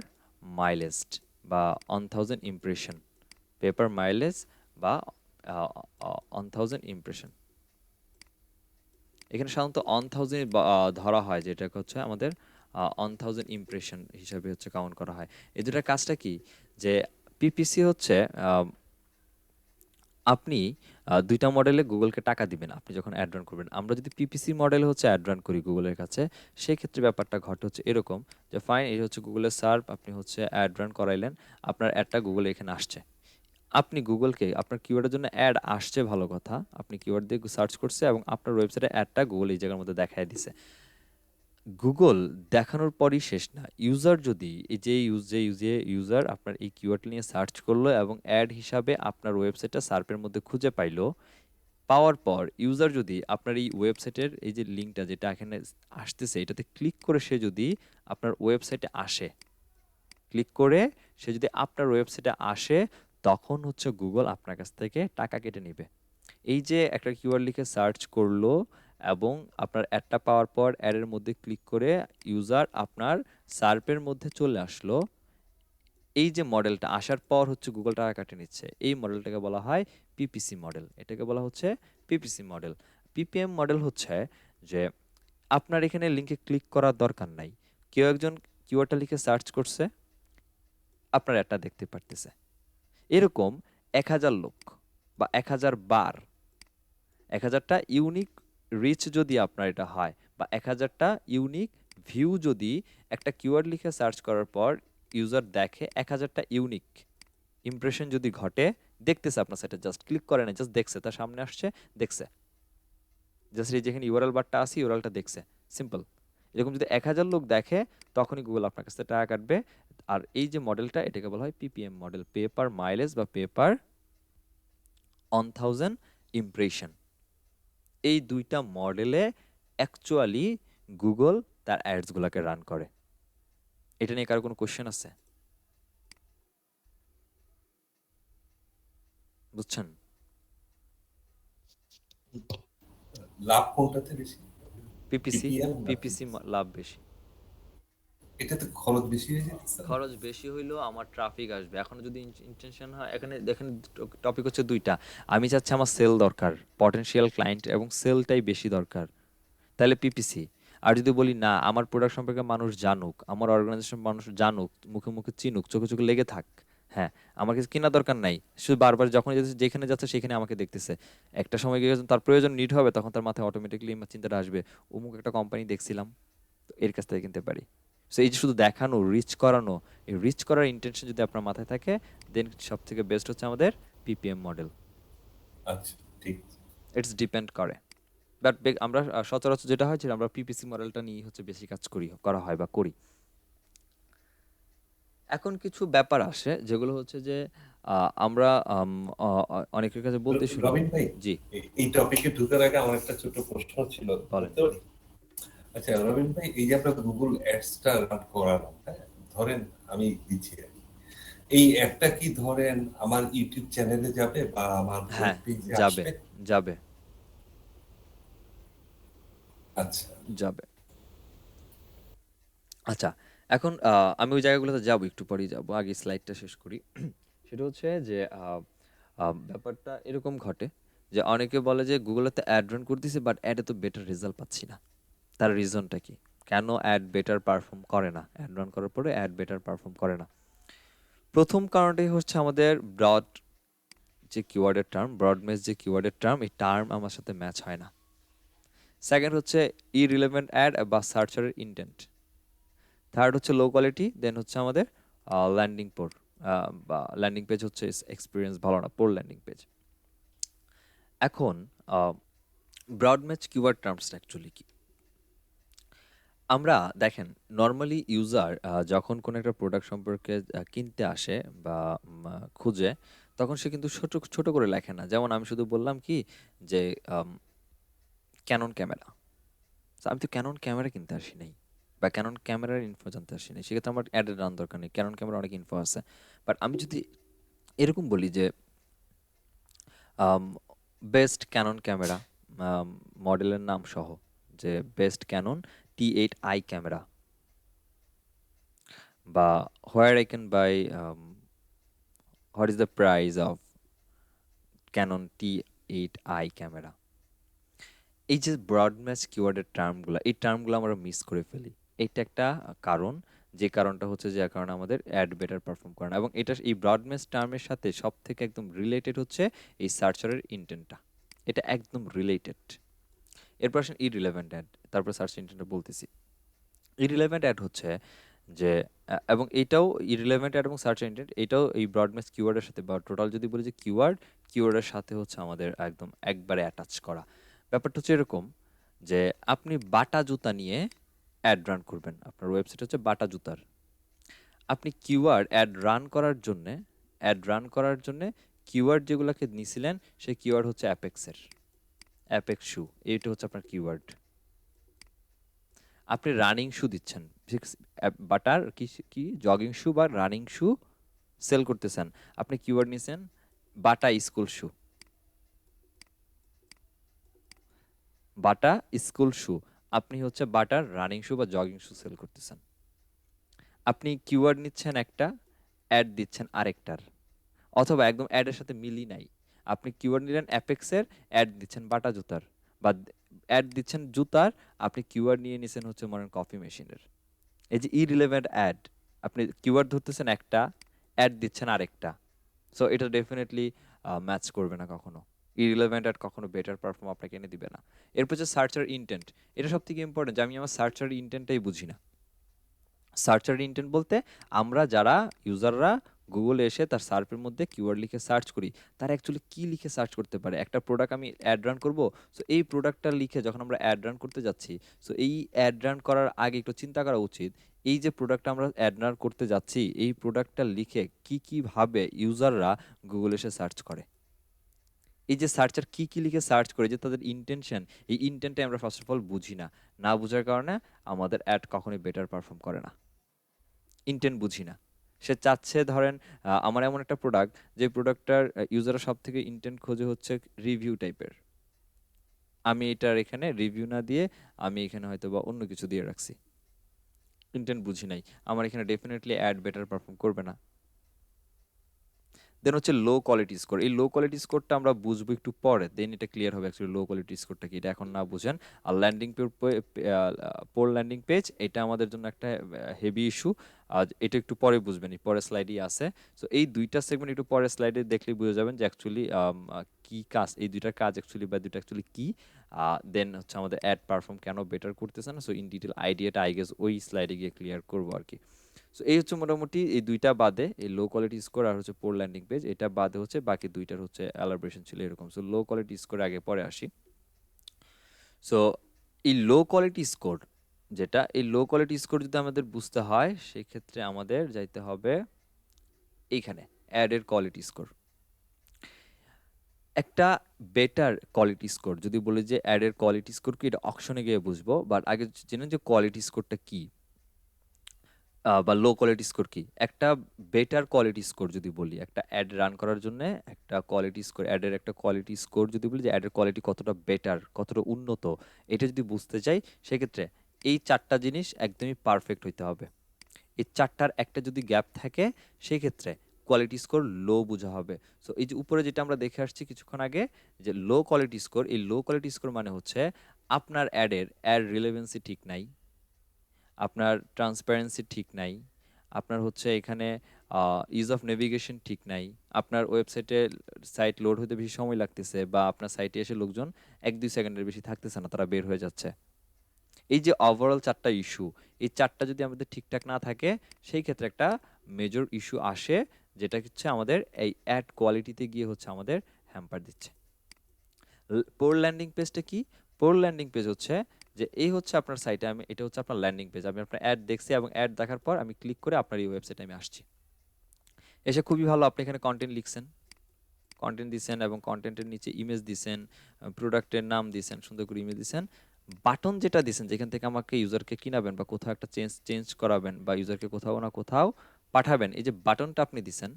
মাইলেজড বা 1000 ইমপ্রেশন। পেপার মাইলেজ বা 1000 ইমপ্রেশন। এখানে সাধারণত 1000 ধরা হয়, যেটাকে হচ্ছে আমাদের 1000 ইমপ্রেশন হিসাবে হচ্ছে কাউন্ট করা হয়। এই দুটার কাজটা কি, যে পিপিসি হচ্ছে আপনি দুইটা মডেলে গুগলকে টাকা দিবেন আপনি যখন অ্যাড রান করবেন। আমরা যদি পিপিসি মডেলে হচ্ছে অ্যাড রান করি গুগলের কাছে, সেই ক্ষেত্রে ব্যাপারটা ঘটে হচ্ছে এরকম, যে ফাইন, এই হচ্ছে গুগলের সার্ভ, আপনি হচ্ছে অ্যাড রান করাইলেন, আপনার অ্যাডটা গুগলে এখানে আসছে। আপনি গুগলকে আপনার কিওয়ার্ডের জন্য অ্যাড আসছে, ভালো কথা, আপনি কিওয়ার্ড দিয়ে সার্চ করছে এবং আপনার ওয়েবসাইটে অ্যাডটা গুগল এই জায়গার মধ্যে দেখায় দিছে। গুগল দেখানোর পরই শেষ না, ইউজার যদি এই যে ইউজার আপনার এই কিওয়ার্ড নিয়ে সার্চ করলো এবং অ্যাড হিসাবে আপনার ওয়েবসাইটটা সার্পের মধ্যে খুঁজে পাইলো, পাওয়ার পর ইউজার যদি আপনার এই ওয়েবসাইটের এই যে লিঙ্কটা যেটা এখানে আসতেছে এটাতে ক্লিক করে সে যদি আপনার ওয়েবসাইটে আসে, ক্লিক করে সে যদি আপনার ওয়েবসাইটে আসে, তখন হচ্ছে গুগল আপনার কাছ থেকে টাকা কেটে নেবে। এই যে একটা কিওয়ার্ড লিখে সার্চ করলো এবং আপনার অ্যাডটা পাওয়ার পর অ্যাডের মধ্যে ক্লিক করে ইউজার আপনার সার্পের মধ্যে চলে আসলো, এই যে মডেলটা আসার পর হচ্ছে গুগল টাকা কাটে নিচ্ছে, এই মডেলটাকে বলা হয় পিপিসি মডেল। এটাকে বলা হচ্ছে পিপিসি মডেল। পিপিএম মডেল হচ্ছে যে আপনার এখানে লিঙ্কে ক্লিক করার দরকার নাই, কেউ একজন কিওয়ার্ডটা লিখে সার্চ করছে, আপনার অ্যাডটা দেখতে পারতেছে। এরকম 1000 লোক বা 1000 বার, 1000টা ইউনিক রিচ যদি আপনার এটা হয়, বা 1000টা ইউনিক ভিউ যদি একটা কিওয়ার্ড লিখে সার্চ করার পর ইউজার দেখে, 1000টা ইউনিক ইমপ্রেশন যদি ঘটে, দেখতেছে আপনার সাইটে, জাস্ট ক্লিক করে না, জাস্ট দেখছে, তার সামনে আসছে, দেখছে, জাস্ট এই যেখানে ইউআরএল বারটা আছে ইউআরএলটা দেখছে, সিম্পল। এরকম যদি 1000 লোক দেখে, তখনই গুগল আপনার কাছ থেকে টাকা কাটবে। আর এই যে মডেলটা, এটাকে বলা হয় পিপিএম মডেল, পেপার মাইলেজ বা পেপার 1000 ইমপ্রেশন। এই দুইটা মডেলে অ্যাকচুয়ালি গুগল তার অ্যাডসগুলোকে রান করে। এটা নিয়ে কারো কোনো কোশ্চেন আছে? বুঝছেন? লাভ কোনটাতে বেশি? পিপিসি, পিপিএম না পিপিসি পিপিসি? লাভ বেশি। এটাতে খরচ বেশি হয়ে যেতেছে না? খরচ বেশি হইলেও আমার ট্রাফিক আসবে। এখনো যদি ইন্টেনশন হয়, এখানে দেখেন টপিক হচ্ছে দুইটা। আমি চাচ্ছি আমার সেল দরকার, পটেনশিয়াল ক্লায়েন্ট এবং সেলটাই বেশি দরকার, তাহলে পিপিসি। আর যদি বলি না, আমার প্রোডাক্ট সম্পর্কে মানুষ জানুক, আমার অর্গানাইজেশন মানুষ জানুক, মুখে মুখে চিনুক, চোখে চোখে লেগে থাক, হ্যাঁ, আমার কিছু কেনার দরকার নাই, শুধু বারবার যখন যেখানে যাচ্ছে সেখানে আমাকে দেখতেছে, একটা সময় গিয়ে যখন তার প্রয়োজন নিড হবে, তখন তার মাথায় অটোমেটিকলি চিন্তাটা আসবে, অমুক একটা কোম্পানি দেখছিলাম, তো এর কাছ থেকে কিনতে পারি। সো এই যে শুধু দেখানো, রিচ করানো, এই রিচ করার ইন্টেনশন যদি আপনার মাথায় থাকে, দেন সব থেকে বেস্ট হচ্ছে আমাদের পিপিএম মডেল। আচ্ছা, ঠিক। ইটস ডিপেন্ড করে। বাট আমরা সচরাচর যেটা হয় যে আমরা পিপিসি মডেলটা নিয়ে হচ্ছে বেশি কাজ করা হয় বা করি। এখন কিছু ব্যাপার আসে যেগুলো হচ্ছে যে আমরা অনেকের কাছে বলতে শুনি। রবিন ভাই, জি, এই টপিকে ঢুকার আগে আমার একটা ছোট প্রশ্ন ছিল, বলেন। করতে পারি? আচ্ছা রবিন ভাই, এই যে আপনার গুগল অ্যাডসটা রান করানো, হ্যাঁ, ধরেন আমি দিচ্ছি আর কি। এই অ্যাডটা কি ধরেন আমার ইউটিউব চ্যানেলে যাবে বা আমার ওয়েব হ্যাঁ, পেজে যাবে, আসবে? যাবে, আচ্ছা। যাবে। আচ্ছা, এখন আমি ওই জায়গাগুলোতে যাবো, একটু পরেই যাবো, আগে স্লাইডটা শেষ করি। সেটা হচ্ছে যে ব্যাপারটা এরকম ঘটে যে অনেকে বলে যে গুগলেতে অ্যাড রান করতেছি, বাট অ্যাডে তো বেটার রেজাল্ট পাচ্ছি না। তার রিজনটা কি, কেন অ্যাড বেটার পারফর্ম করে না, অ্যাড রান করার পরে অ্যাড বেটার পারফর্ম করে না? প্রথম কারণটাই হচ্ছে আমাদের ব্রড যে কিওয়ার্ডের টার্ম, ব্রডমেজ যে কিওয়ার্ডের টার্ম, এই টার্ম আমার সাথে ম্যাচ হয় না। সেকেন্ড হচ্ছে ইরিলেভেন্ট অ্যাড বা সার্চারের ইন্টেন্ট। থার্ড হচ্ছে লো কোয়ালিটি, দেন হচ্ছে আমাদের ল্যান্ডিং পোর বা ল্যান্ডিং পেজ হচ্ছে এক্সপিরিয়েন্স ভালো না, পোর ল্যান্ডিং পেজ। এখন ব্রডমেজ কিওয়ার্ড টার্মসটা অ্যাকচুয়ালি কি? আমরা দেখেন, নর্মালি ইউজার যখন কোনো একটা প্রোডাক্ট সম্পর্কে কিনতে আসে বা খুঁজে, তখন সে কিন্তু ছোট ছোট করে লেখে না। যেমন আমি শুধু বললাম কি যে ক্যানন ক্যামেরা, আমি তো ক্যানন ক্যামেরা কিনতে আসি নাই বা ক্যানন ক্যামেরার ইনফো জানতে আসি নাই, সেক্ষেত্রে আমার অ্যাডের রান দরকার নেই, ক্যানন ক্যামেরা অনেক ইনফো আছে। বাট আমি যদি এরকম বলি যে বেস্ট ক্যানন ক্যামেরা, মডেলের নাম সহ, যে বেস্ট ক্যানন T8i ক্যামেরা, বা where I can buy, what is the price of Canon T8i camera. এই যে ব্রডম্যাচ কিওয়ার্ডের টার্মগুলো, এই টার্মগুলো আমরা মিস করে ফেলি। এটা একটা কারণ, যে কারণটা হচ্ছে যে কারণে আমাদের অ্যাড বেটার পারফর্ম করে না। এবং এটা এই ব্রডম্যাচ টার্মের সাথে সব থেকে একদম রিলেটেড হচ্ছে এই সার্চারের ইন্টেন্টটা, এটা একদম রিলেটেড। এরপর আসেন ইররিলেভেন্ট অ্যাড, তারপর সার্চ ইন্টেন্টটা বলতেছি। ইররিলেভেন্ট অ্যাড হচ্ছে যে এবং এটাও ইররিলেভেন্ট অ্যাড এবং সার্চ ইন্টেন্ট, এটাও এই ব্রডম্যাচ কিওয়ার্ডের সাথে, বা টোটাল যদি বলি যে কিওয়ার্ডের সাথে হচ্ছে আমাদের একদম একবারে অ্যাটাচ করা। ব্যাপারটা হচ্ছে এরকম যে আপনি বাটা জুতা নিয়ে অ্যাড রান করবেন, আপনার ওয়েবসাইট হচ্ছে বাটা জুতার। আপনি অ্যাড রান করার জন্যে কিওয়ার্ড যেগুলোকে নিছিলেন, সেই কিওয়ার্ড হচ্ছে অ্যাপেক্স শু, এইটা হচ্ছে আপনার কিওয়ার্ড। আপনি রানিং শু দিচ্ছেন, বাটার কি কি জগিং শু বা রানিং শু সেল করতেছেন, আপনি কিওয়ার্ড নিছেন বাটা স্কুল শু, বাটা স্কুল শু, আপনি হচ্ছে বাটার রানিং শু বা জগিং শু সেল করতেছেন। আপনি কিওয়ার্ড নিচ্ছেন একটা, অ্যাড দিচ্ছেন আরেকটার, অথবা একদম অ্যাডের সাথে মিলই নাই, আপনি কিওয়ার্ড নিলেন অ্যাপেক্সের, অ্যাড দিচ্ছেন বাটা জুতার, বা অ্যাড দিচ্ছেন জুতার, আপনি কিওয়ার্ড নিয়ে নিছেন হচ্ছে মডার্ন কফি মেশিনের। এই যে ইরিলেভেন্ট অ্যাড, আপনি কিওয়ার্ড ধরতেছেন একটা, অ্যাড দিচ্ছেন আরেকটা, সো এটা ডেফিনেটলি ম্যাচ করবে না কখনো। ইরিলেভেন্ট অ্যাড কখনো বেটার পারফর্ম আপনাকে এনে দিবে না। এরপর হচ্ছে সার্চার ইন্টেন্ট, এটা সব থেকে ইম্পর্টেন্ট, যে আমি আমার সার্চার ইন্টেন্টটাই বুঝি না। সার্চার ইন্টেন্ট বলতে আমরা যারা ইউজাররা গুগলে এসে তার সার্চের মধ্যে কিওয়ার্ড লিখে সার্চ করি, তারা অ্যাকচুয়ালি কী লিখে সার্চ করতে পারে। একটা প্রোডাক্ট আমি অ্যাড রান করব, সো এই প্রোডাক্টটা লিখে যখন আমরা অ্যাড রান করতে যাচ্ছি, সো এই অ্যাড রান করার আগে একটু চিন্তা করা উচিত, এই যে প্রোডাক্টটা আমরা অ্যাড রান করতে যাচ্ছি, এই প্রোডাক্টটা লিখে কী কীভাবে ইউজাররা গুগলে এসে সার্চ করে। এই যে সার্চার কী কী লিখে সার্চ করে, যে তাদের ইন্টেনশন, এই ইন্টেন্টটা আমরা ফার্স্ট অফ অল বুঝি না। না বোঝার কারণে আমাদের অ্যাড কখনোই বেটার পারফর্ম করে না। ইন্টেন্ট বুঝি না। সে চাচ্ছে ধরেন আমার এমন একটা প্রোডাক্ট, যে প্রোডাক্টটার ইউজাররা সব থেকে ইন্টেন্ট খোঁজে হচ্ছে রিভিউ টাইপের। আমি এটার এখানে রিভিউ না দিয়ে আমি এখানে হয়তো বা অন্য কিছু দিয়ে রাখছি। ইন্টেন্ট বুঝি নাই। আমার এখানে ডেফিনেটলি অ্যাড বেটার পারফর্ম করবে না। দেন হচ্ছে লো কোয়ালিটি স্কোর। এই লো কোয়ালিটি স্কোরটা আমরা বুঝবো একটু পরে, দেন এটা ক্লিয়ার হবে অ্যাকচুয়ালি লো কোয়ালিটি স্কোরটা কি, এটা এখন না বুঝেন। আর ল্যান্ডিং পোর ল্যান্ডিং পেজ, এটা আমাদের জন্য একটা হেভি ইস্যু। আর এটা একটু পরে বুঝবেন, এই পরের স্লাইডেই আছে। সো এই দুইটা সেগমেন্ট একটু পরের স্লাইডে দেখলেই বুঝে যাবেন যে অ্যাকচুয়ালি কি কাজ, এই দুইটার কাজ অ্যাকচুয়ালি, বা দুইটা অ্যাকচুয়ালি কি। দেন হচ্ছে আমাদের অ্যাড পারফর্ম কেন বেটার করতেছে না। সো ইন ডিটেল আইডিয়াটা আই গেস ওই স্লাইডে গিয়ে ক্লিয়ার করবো আর কি। সো এই হচ্ছে মোটামুটি এই দুইটা বাদে, এই লো কোয়ালিটি স্কোর আর হচ্ছে পোর ল্যান্ডিং পেজ, এটা বাদে হচ্ছে বাকি দুইটার হচ্ছে অ্যালাবরেশন ছিল এরকম। সো লো কোয়ালিটি স্কোর আগে পরে আসি। সো এই লো কোয়ালিটি স্কোর, যেটা এই লো কোয়ালিটি স্কোর যদি আমাদের বুঝতে হয়, সেক্ষেত্রে আমাদের যাইতে হবে এইখানে অ্যাডের কোয়ালিটি স্কোর। একটা বেটার কোয়ালিটি স্কোর যদি বলি যে অ্যাডের কোয়ালিটি স্কোর কি, এটা অপশনে গিয়ে বুঝবো, বাট আগে জেনে যে কোয়ালিটি স্কোরটা কি, বা লো কোয়ালিটি স্কোর কি। একটা বেটার কোয়ালিটি স্কোর যদি বলি, একটা অ্যাড রান করার জন্য একটা কোয়ালিটি স্কোর, অ্যাডের একটা কোয়ালিটি স্কোর যদি বলি যে অ্যাডের কোয়ালিটি কতটা বেটার, কতটা উন্নত, এটা যদি বুঝতে চাই, সেক্ষেত্রে এই চারটা জিনিস একদমই পারফেক্ট হইতে হবে। এই চারটার একটা যদি গ্যাপ থাকে, সেই ক্ষেত্রে কোয়ালিটি স্কোর লো বোঝা হবে। সো এই যে উপরে যেটা আমরা দেখে আসছি কিছুক্ষণ আগে, যে লো কোয়ালিটি স্কোর, এই লো কোয়ালিটি স্কোর মানে হচ্ছে আপনার অ্যাড রিলেভেন্সি ঠিক নাই, আপনার ট্রান্সপারেন্সি ঠিক নাই, আপনার হচ্ছে এখানে ইজ অফ নেভিগেশন ঠিক নাই, আপনার ওয়েবসাইটে সাইট লোড হতে বেশি সময় লাগতেছে, বা আপনার সাইটে এসে লোকজন 1-2 সেকেন্ডের বেশি থাকতেছে না, তারা বের হয়ে যাচ্ছে। এই যে ওভারঅল চারটা ইস্যু, এই চারটা যদি আমাদের ঠিকঠাক না থাকে, সেই ক্ষেত্রে একটা মেজর ইস্যু আসে, যেটা হচ্ছে আমাদের এই অ্যাড কোয়ালিটিতে গিয়ে হচ্ছে আমাদের হ্যাম্পার দিচ্ছে। পোর ল্যান্ডিং পেজটা কি? পোর ল্যান্ডিং পেজ হচ্ছে যে এই হচ্ছে আপনার সাইটে, আমি এটা হচ্ছে আপনার ল্যান্ডিং পেজ, আমি আপনার অ্যাড দেখছি এবং অ্যাড দেখার পর আমি ক্লিক করে আপনার এই ওয়েবসাইটে আমি আসছি। এসে খুবই ভালো, আপনি এখানে কন্টেন্ট লিখছেন, কন্টেন্ট দিছেন এবং কন্টেন্টের নিচে ইমেজ দিছেন, প্রোডাক্টের নাম দিছেন, সুন্দর করে ইমেজ দিছেন। বাটন যেটা দিছেন, যেখান থেকে আমাকে ইউজারকে কিনাবেন বা কোথাও একটা চেঞ্জ করাবেন বা ইউজারকে কোথাও না কোথাও পাঠাবেন, এই যে বাটনটা আপনি দিছেন,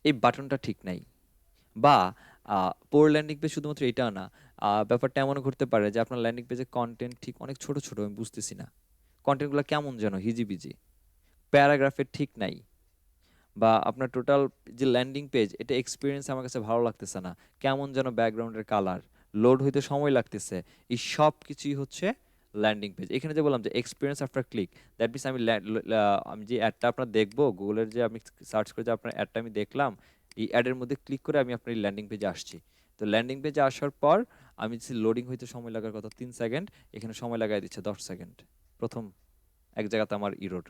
এই বাটনটা ঠিক নাই, বা পোর ল্যান্ডিং পেজ শুধুমাত্র এটাও না, ব্যাপারটা এমনও ঘটতে পারে যে আপনার ল্যান্ডিং পেজের কন্টেন্ট ঠিক অনেক ছোট ছোট, আমি বুঝতেছি না কন্টেন্টগুলো কেমন যেন হিজিবিজি, প্যারাগ্রাফের ঠিক নাই, বা আপনার টোটাল যে ল্যান্ডিং পেজ এটা এক্সপিরিয়েন্স আমার কাছে ভালো লাগতেছে না, কেমন যেন ব্যাকগ্রাউন্ডের কালার, লোড হইতে সময় লাগতেছে, এই সব কিছুই হচ্ছে ল্যান্ডিং পেজ। এখানে যে বললাম যে experience after click, that means আমি যে অ্যাডটা আপনার দেখবো গুগলের, যে আমি সার্চ করে যে আপনার অ্যাডটা আমি দেখলাম, এই অ্যাডের মধ্যে ক্লিক করে আমি আপনার এই ল্যান্ডিং পেজে আসছি। তো ল্যান্ডিং পেজে আসার পর আমি যে লোডিং হইতে সময় লাগার কথা 3 সেকেন্ড, এখানে সময় লাগাই দিচ্ছে 10 সেকেন্ড। প্রথম এক জায়গাতে আমার ইরোড।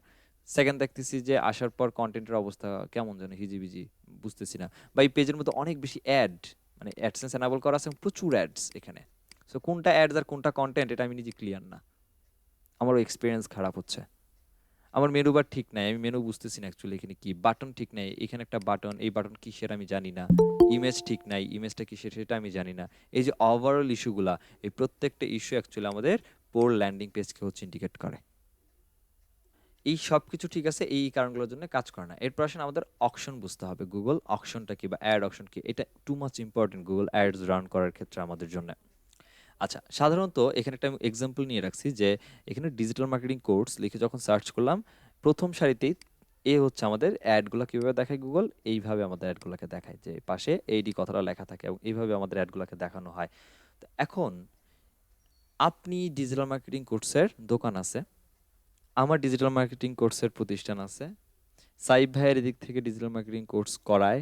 সেকেন্ড দেখতেছি যে আসার পর কন্টেন্টের অবস্থা কেমন যেন হিজিবিজি, বুঝতেছি না, বা এই পেজের মধ্যে অনেক বেশি অ্যাড, মানে অ্যাডসেন্স এনাবল করা আছে, প্রচুর অ্যাডস এখানে। সো কোনটা অ্যাডস আর কোনটা কন্টেন্ট এটা আমি নিজে ক্লিয়ার না, আমারও এক্সপিরিয়েন্স খারাপ হচ্ছে। আমার মেনু বার ঠিক নাই, আমি মেনু বুঝতেছি না অ্যাকচুয়ালি এখানে কি, বাটন ঠিক নাই, এখানে একটা বাটন, এই বাটন কিসের আমি জানি না, ইমেজ ঠিক নাই, ইমেজটা কিসের সেটা আমি জানি না। এই যে ওভারঅল ইস্যুগুলা, এই প্রত্যেকটা ইস্যু অ্যাকচুয়ালি আমাদের পোর ল্যান্ডিং পেজকে হচ্ছে ইন্ডিকেট করে। এই সব কিছু ঠিক আছে, এই কারণগুলোর জন্য কাজ করে না। এরপর আসেন আমাদের অকশন বুঝতে হবে, গুগল অকশনটা কি বা অ্যাড অকশন কি, এটা too much important Google ads run করার ক্ষেত্রে আমাদের জন্য। আচ্ছা, সাধারণত এখানে একটা আমি এক্সাম্পল নিয়ে রাখছি যে এখানে ডিজিটাল মার্কেটিং কোর্স লিখে যখন সার্চ করলাম, প্রথম সারিতেই হচ্ছে আমাদের অ্যাডগুলো কিভাবে দেখায় গুগল, এইভাবে আমাদের অ্যাডগুলোকে দেখায়, যে পাশে এইডি কথাটা লেখা থাকে এবং এইভাবে আমাদের অ্যাডগুলোকে দেখানো হয়। তো এখন আপনি ডিজিটাল মার্কেটিং কোর্সের দোকান আছে, আমার ডিজিটাল মার্কেটিং কোর্সের প্রতিষ্ঠান আছে, সাইব ভাইয়ের এদিক থেকে ডিজিটাল মার্কেটিং কোর্স করায়,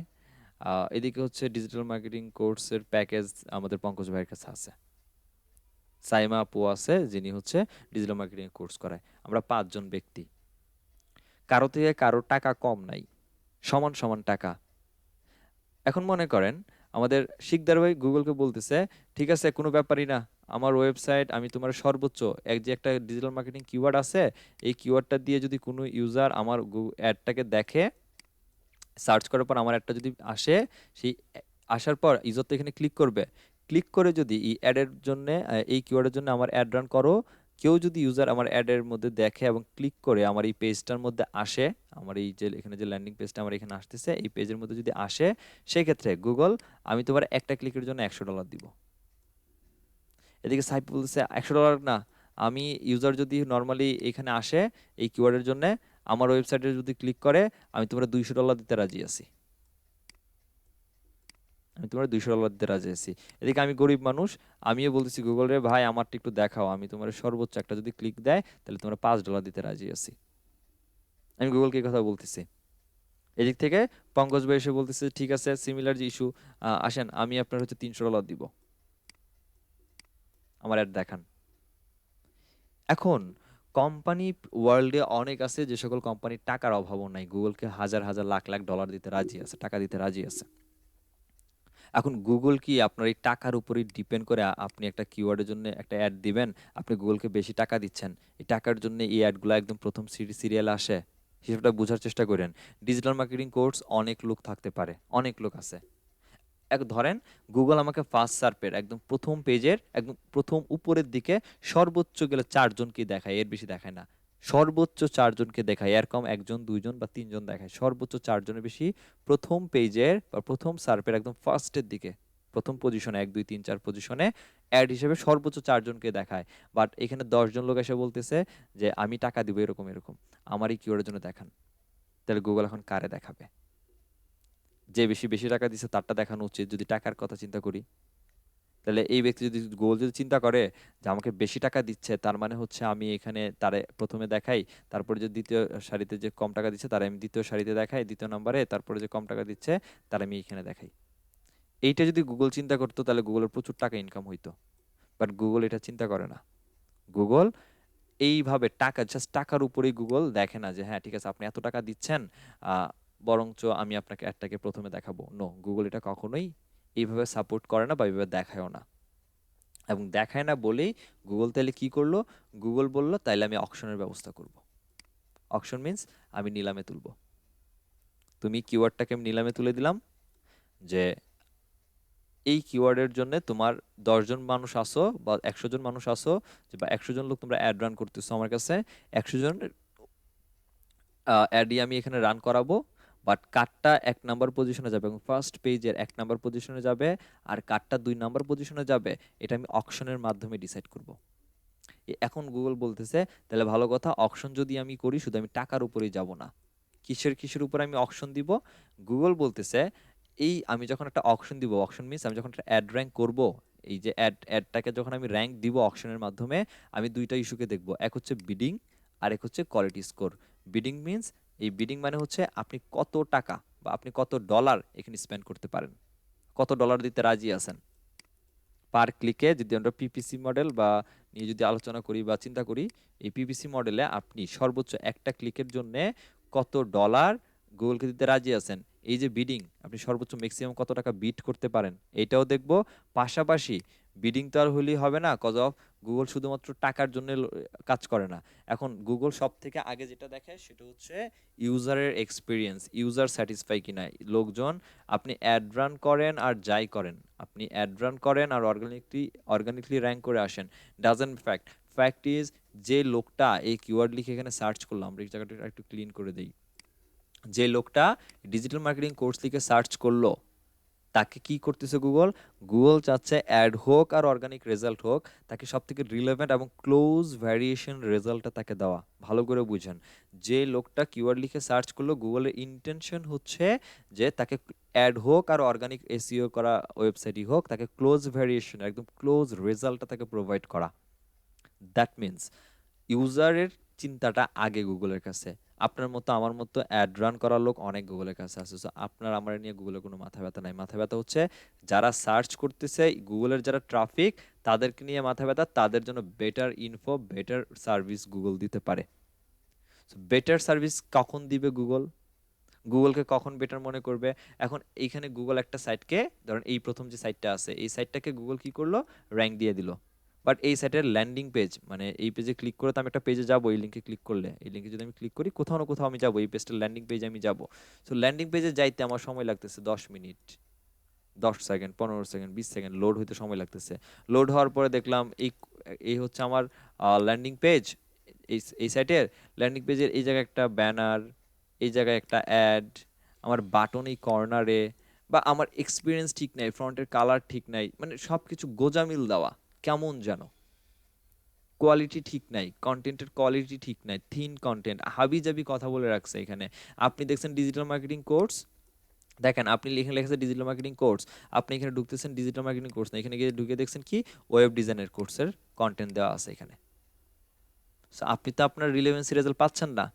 এদিকে হচ্ছে ডিজিটাল মার্কেটিং কোর্সের প্যাকেজ আমাদের পঙ্কজ ভাইয়ের কাছে আছে, সাইমা আপু আছে যিনি হচ্ছে ডিজিটাল মার্কেটিং কোর্স করায়। আমরা 5 জন ব্যক্তি, কারো থেকে কারো টাকা কম নাই, সমান সমান টাকা। এখন মনে করেন আমাদের শিকদার ভাই গুগলকে বলতেছে, ঠিক আছে কোনো ব্যাপারই না, আমার ওয়েবসাইট আমি তোমার সর্বোচ্চ যে একটা ডিজিটাল মার্কেটিং কিওয়ার্ড আছে, এই কিওয়ার্ডটা দিয়ে যদি কোনো ইউজার আমার অ্যাডটাকে দেখে, সার্চ করার পর আমার অ্যাডটা যদি আসে, সেই আসার পর ইউজার তো এখানে ক্লিক করবে, ক্লিক করে যদি এই অ্যাডের জন্য, এই কিওয়ার্ডের জন্য আমার অ্যাড রান করো, কেউ যদি ইউজার আমার অ্যাডের মধ্যে দেখে এবং ক্লিক করে আমার এই পেজটার মধ্যে আসে, আমার এই যে এখানে যে ল্যান্ডিং পেজটা আমার এখানে আসতেছে এই পেজের মধ্যে যদি আসে, সেক্ষেত্রে গুগল আমি তোমার একটা ক্লিকের জন্য $100 দিব। এদিকে সাইপ বলতেছে $100 না, আমি ইউজার যদি নর্মালি এখানে আসে এই কিওয়ার্ডের জন্য, আমার ওয়েবসাইটে যদি ক্লিক করে, আমি তোমার $200 দিতে রাজি আছি, আমি তোমার $200 দিতে রাজি আছি। এদিকে আমি গরিব মানুষ, আমিও বলতেছি গুগল রে ভাই আমারটা একটু দেখাও, আমি তোমার সর্বোচ্চ একটা যদি ক্লিক দেয় তাহলে তোমার $5 দিতে রাজি আছি। আমি গুগলকে এই কথা বলতেছি। এদিক থেকে পঙ্কজ ভাই এসে বলতেছে ঠিক আছে সিমিলার যে ইস্যু, আসেন আমি আপনার হচ্ছে $300 দিব, আমার অ্যাড দেখান। এখন কোম্পানি ওয়ার্ল্ডে অনেক আছে, যে সকল কোম্পানির টাকার অভাবও নাই, গুগলকে হাজার হাজার লাখ লাখ ডলার দিতে রাজি আছে, টাকা দিতে রাজি আছে। এখন গুগল কি আপনার এই টাকার উপরই ডিপেন্ড করে আপনি একটা কিওয়ার্ডের জন্য একটা অ্যাড দিবেন, আপনি গুগলকে বেশি টাকা দিচ্ছেন, এই টাকার জন্য এই অ্যাডগুলো একদম প্রথম সিরিয়ালে আসে? হিসেবটা বোঝার চেষ্টা করেন। ডিজিটাল মার্কেটিং কোর্স অনেক লোক থাকতে পারে, অনেক লোক আছে। এক ধরেন গুগল আমাকে ফার্স্ট সার্পের একদম প্রথম পেজের একদম প্রথম উপরের দিকে সর্বোচ্চ গেলে 4 জনকে দেখায়, এর বেশি দেখায় না। সর্বোচ্চ 4 জনকে দেখায়, এর কম 1 জন 2 জন বা 3 জন দেখায়, সর্বোচ্চ 4 জনের বেশি প্রথম পেজের বা প্রথম সার্পের একদম ফার্স্টের দিকে, প্রথম পজিশনে 1 2 3 4 পজিশনে অ্যাড হিসেবে সর্বোচ্চ 4 জনকে দেখায়। বাট এখানে 10 জন লোক এসে বলতেছে যে আমি টাকা দিব এরকম এরকম, আমার এই কিওয়ার্ডের জন্য দেখান। তাহলে গুগল এখন কারে দেখাবে? যে বেশি বেশি টাকা দিচ্ছে তারটা দেখানো উচিত যদি টাকার কথা চিন্তা করি। তাহলে এই ব্যক্তি যদি গুগল যদি চিন্তা করে যে আমাকে বেশি টাকা দিচ্ছে, তার মানে হচ্ছে আমি এখানে তারে প্রথমে দেখাই, তারপরে যে দ্বিতীয় সারিতে যে কম টাকা দিচ্ছে তারা আমি দ্বিতীয় সারিতে দেখাই দ্বিতীয় নম্বরে, তারপরে যে কম টাকা দিচ্ছে তার আমি এখানে দেখাই। এইটা যদি গুগল চিন্তা করতো তাহলে গুগলের প্রচুর টাকা ইনকাম হইতো। বাট গুগল এটা চিন্তা করে না। গুগল এইভাবে টাকা, জাস্ট টাকার উপরেই গুগল দেখে না যে হ্যাঁ ঠিক আছে আপনি এত টাকা দিচ্ছেন, বরঞ্চ আমি আপনাকে অ্যাডটাকে প্রথমে দেখাবো। নো, গুগল এটা কখনোই এইভাবে সাপোর্ট করে না বা এইভাবে দেখায়ও না। এবং দেখায় না বলেই গুগল তাহলে কি করলো, গুগল বলল তাইলে আমি অকশনের ব্যবস্থা করব। অকশন মিন্স আমি নিলামে তুলব। তুমি কিওয়ার্ডটাকে আমি নিলামে তুলে দিলাম, যে এই কিওয়ার্ডের জন্য তোমার 10 জন মানুষ আসো বা 100 জন মানুষ আসো, বা 100 জন লোক তোমরা অ্যাড রান করতেছো আমার কাছে, 100 জন অ্যাডই আমি এখানে রান করাবো, বাট কারটা ১ নাম্বার পজিশনে যাবে এবং ফার্স্ট পেজের ১ নাম্বার পজিশনে যাবে আর কারটা ২ নাম্বার পজিশনে যাবে এটা আমি অকশনের মাধ্যমে ডিসাইড করব। এখন গুগল বলতেছে তাহলে ভালো কথা, অকশন যদি আমি করি শুধু আমি টাকার উপরেই যাব না, কিসের উপর আমি অকশন দিব? গুগল বলতেছে এই আমি যখন একটা অকশন দিব, অকশন মিন্স আমি যখন একটা অ্যাড র্যাঙ্ক করব, এই যে অ্যাডটাকে যখন আমি র্যাঙ্ক দিব অকশনের মাধ্যমে, আমি দুইটা ইস্যুকে দেখব, এক হচ্ছে বিডিং আর এক হচ্ছে কোয়ালিটি স্কোর। বিডিং মিন্স, এই বিডিং মানে হচ্ছে আপনি কত টাকা বা আপনি কত ডলার এখানে স্পেন্ড করতে পারেন, কত ডলার দিতে রাজি আছেন পার ক্লিকে। যদি আমরা পিপিসি মডেল বা নিয়ে যদি আলোচনা করি বা চিন্তা করি, এই পিপিসি মডেলে আপনি সর্বোচ্চ একটা ক্লিকের জন্য কত ডলার গুগলকে দিতে রাজি আছেন, এই যে বিডিং, আপনি সর্বোচ্চ ম্যাক্সিমাম কত টাকা বিট করতে পারেন এটাও দেখব। পাশাপাশি বিডিং তো আর হলেই হবে না, কজ অফ গুগল শুধুমাত্র টাকার জন্য কাজ করে না। এখন গুগল সব থেকে আগে যেটা দেখে সেটা হচ্ছে ইউজারের এক্সপিরিয়েন্স, ইউজার স্যাটিসফাই কিনা। লোকজন, আপনি অ্যাড রান করেন আর যাই করেন, আপনি অ্যাড রান করেন আর অর্গানিকলি র্যাঙ্ক করে আসেন, ডাজেন্ট ফ্যাক্ট। ফ্যাক্ট ইজ, যে লোকটা এই কিওয়ার্ড লিখে এখানে সার্চ করলাম, আমরা এই জায়গাটা একটু ক্লিন করে দেই, যে লোকটা ডিজিটাল মার্কেটিং কোর্স লিখে সার্চ করলো তাকে কি করতেছে গুগল? গুগল চাচ্ছে অ্যাড হোক আর অর্গানিক রেজাল্ট হোক, তাকে সব থেকে রিলেভেন্ট এবং ক্লোজ ভ্যারিয়েশন রেজাল্টটা তাকে দেওয়া। ভালো করে বুঝেন, যে লোকটা কিওয়ার্ড লিখে সার্চ করলো, গুগলের ইন্টেনশন হচ্ছে যে তাকে অ্যাড হোক আর অর্গানিক এসইও করা ওয়েবসাইটই হোক, তাকে ক্লোজ ভ্যারিয়েশন, একদম ক্লোজ রেজাল্টটা তাকে প্রোভাইড করা। দ্যাট মিন্স ইউজারের চিন্তাটা আগে গুগলের কাছে। আপনার মতো আমার মতো অ্যাড রান করার লোক অনেক গুগলের কাছে আছে। সো আপনার আমার নিয়ে গুগলের কোনো মাথা ব্যথা নাই। মাথা ব্যথা হচ্ছে যারা সার্চ করতেছে, গুগলের যারা ট্রাফিক, তাদেরকে নিয়ে মাথা ব্যথা, তাদের জন্য better info, better service Google দিতে পারে। বেটার সার্ভিস কখন দিবে গুগল? গুগলকে কখন বেটার মনে করবে? এখন এইখানে গুগল একটা সাইটকে, ধরেন এই প্রথম যে সাইটটা আছে এই সাইটটাকে গুগল কি করলো? র্যাঙ্ক দিয়ে দিল। বাট এই সাইটের ল্যান্ডিং পেজ, মানে এই পেজে ক্লিক করে তো আমি একটা পেজে যাবো, এই লিঙ্কে ক্লিক করলে, এই লিঙ্কে যদি আমি ক্লিক করি কোথাও না কোথাও আমি যাবো, এই পেজটার ল্যান্ডিং পেজে আমি যাবো। সো ল্যান্ডিং পেজে যাইতে আমার সময় লাগতেছে 10 minute, 10 second, 15 second, 20 second load হইতে সময় লাগতেছে। লোড হওয়ার পরে দেখলাম এই এই হচ্ছে আমার ল্যান্ডিং পেজ। এই সাইটের ল্যান্ডিং পেজের এই জায়গায় একটা ব্যানার, এই জায়গায় একটা অ্যাড, আমার বাটন এই কর্নারে, বা আমার এক্সপিরিয়েন্স ঠিক নাই, ফ্রন্টের কালার ঠিক নাই, মানে সব কিছু গোজামিল দেওয়া, কেমন যেন, কোয়ালিটি ঠিক নাই, কন্টেন্টের কোয়ালিটি ঠিক নাই, থিন কন্টেন্ট, হাবিজাবি কথা বলে রাখছে এখানে। আপনি দেখছেন ডিজিটাল মার্কেটিং কোর্স, দেখেন আপনি লিখে লেখেছে ডিজিটাল মার্কেটিং কোর্স, আপনি এখানে ঢুকতেছেন ডিজিটাল মার্কেটিং কোর্স না, এখানে গিয়ে ঢুকে দেখছেন কি ওয়েব ডিজাইনের কোর্সের কন্টেন্ট দেওয়া আছে এখানে। সো আপনি তো আপনার রিলেভেন্সি রেজাল্ট পাচ্ছেন না।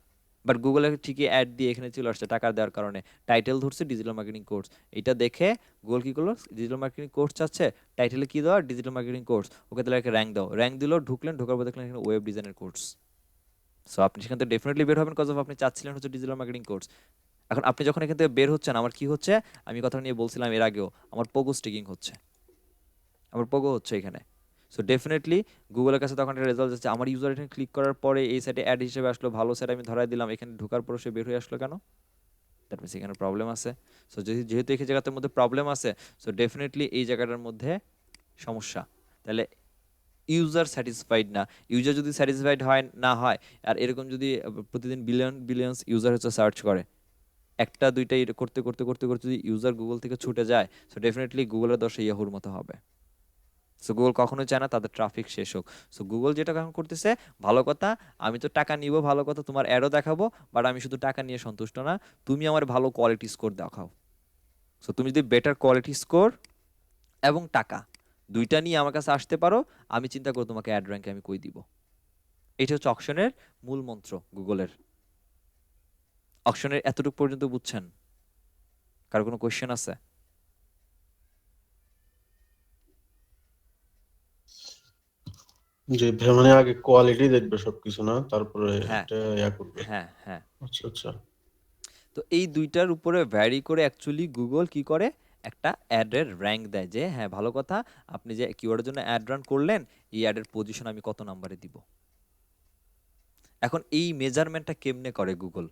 বাট গুগলে ঠিকই অ্যাড দিয়ে এখানে চলে আসছে টাকা দেওয়ার কারণে, টাইটেল ধরছে ডিজিটাল মার্কেটিং কোর্স। এটা দেখে গুগল কি করলো? ডিজিটাল মার্কেটিং কোর্স চাচ্ছে, টাইটেলে কি দেওয়া? Digital marketing course. ওকে তাহলে একটা র্যাঙ্ক দাও, র্যাঙ্ক দিল, ঢুকলেন, ঢোকার পর দেখলেন এখানে ওয়েব ডিজাইনের কোর্স। সো আপনি সেখান থেকে ডেফিনেটলি বের হবেন, কজ অফ আপনি চাচ্ছিলেন হচ্ছে ডিজিটাল মার্কেটিং কোর্স। এখন আপনি যখন এখান থেকে বের হচ্ছেন, আমার কি হচ্ছে? আমি কথা নিয়ে বলছিলাম এর আগেও, আমার পোগো স্টিকিং হচ্ছে, আমার পোগো হচ্ছে এখানে। সো ডেফিনেটলি গুগলের কাছে তখন একটা রেজাল্ট যাচ্ছে, আমার ইউজার এখানে ক্লিক করার পরে এই সাইটে অ্যাড হিসেবে আসলো, ভালো সাইট আমি ধরাই দিলাম, এখানে ঢোকার পরে সে বের হয়ে আসলো কেন? দ্যাট মিনস এখানে প্রবলেম আছে। সো যেহেতু এই জায়গাটার মধ্যে প্রবলেম আছে, সো ডেফিনেটলি এই জায়গাটার মধ্যে সমস্যা। তাহলে ইউজার স্যাটিসফাইড না। ইউজার যদি স্যাটিসফাইড হয় না হয়, আর এরকম যদি প্রতিদিন বিলিয়ন্স ইউজার হচ্ছে সার্চ করে, একটা দুইটা করতে করতে করতে করতে যদি ইউজার গুগল থেকে ছুটে যায়, সো ডেফিনেটলি গুগলের দশা ইয়াহুর মতো হবে। সো গুগল কখনোই চায় না তাদের ট্রাফিক শেষ হোক। সো গুগল যেটা এখন করতেছে, ভালো কথা, আমি তো টাকা নিব, ভালো কথা, তোমার অ্যাডও দেখাবো, বাট আমি শুধু টাকা নিয়ে সন্তুষ্ট না, তুমি আমার ভালো কোয়ালিটি স্কোর দেখাও। সো তুমি যদি বেটার কোয়ালিটি স্কোর এবং টাকা দুইটা নিয়ে আমার কাছে আসতে পারো, আমি চিন্তা করো তোমাকে অ্যাড র্যাঙ্কে আমি কই দিব। এটা হচ্ছে অকশনের মূল মন্ত্র গুগলের। অকশনের এতটুকু পর্যন্ত বুঝছেন? কার কোনো কোয়েশ্চেন আছে? যে মানে আগে কোয়ালিটি দেখবে সবকিছু, না তারপরে হ্যাঁ, এটা ইয়া করবে। হ্যাঁ, হ্যাঁ। আচ্ছা আচ্ছা। তো এই দুইটার উপরে ভ্যারি করে অ্যাকচুয়ালি গুগল কি করে? একটা অ্যাডের র্যাঙ্ক দেয়, যে হ্যাঁ ভালো কথা, আপনি যে কিওয়ার্ডের জন্য অ্যাড রান করলেন, এই অ্যাডের পজিশন আমি কত নাম্বারে দিব। এখন এই মেজারমেন্টটা কেমনে করে গুগল?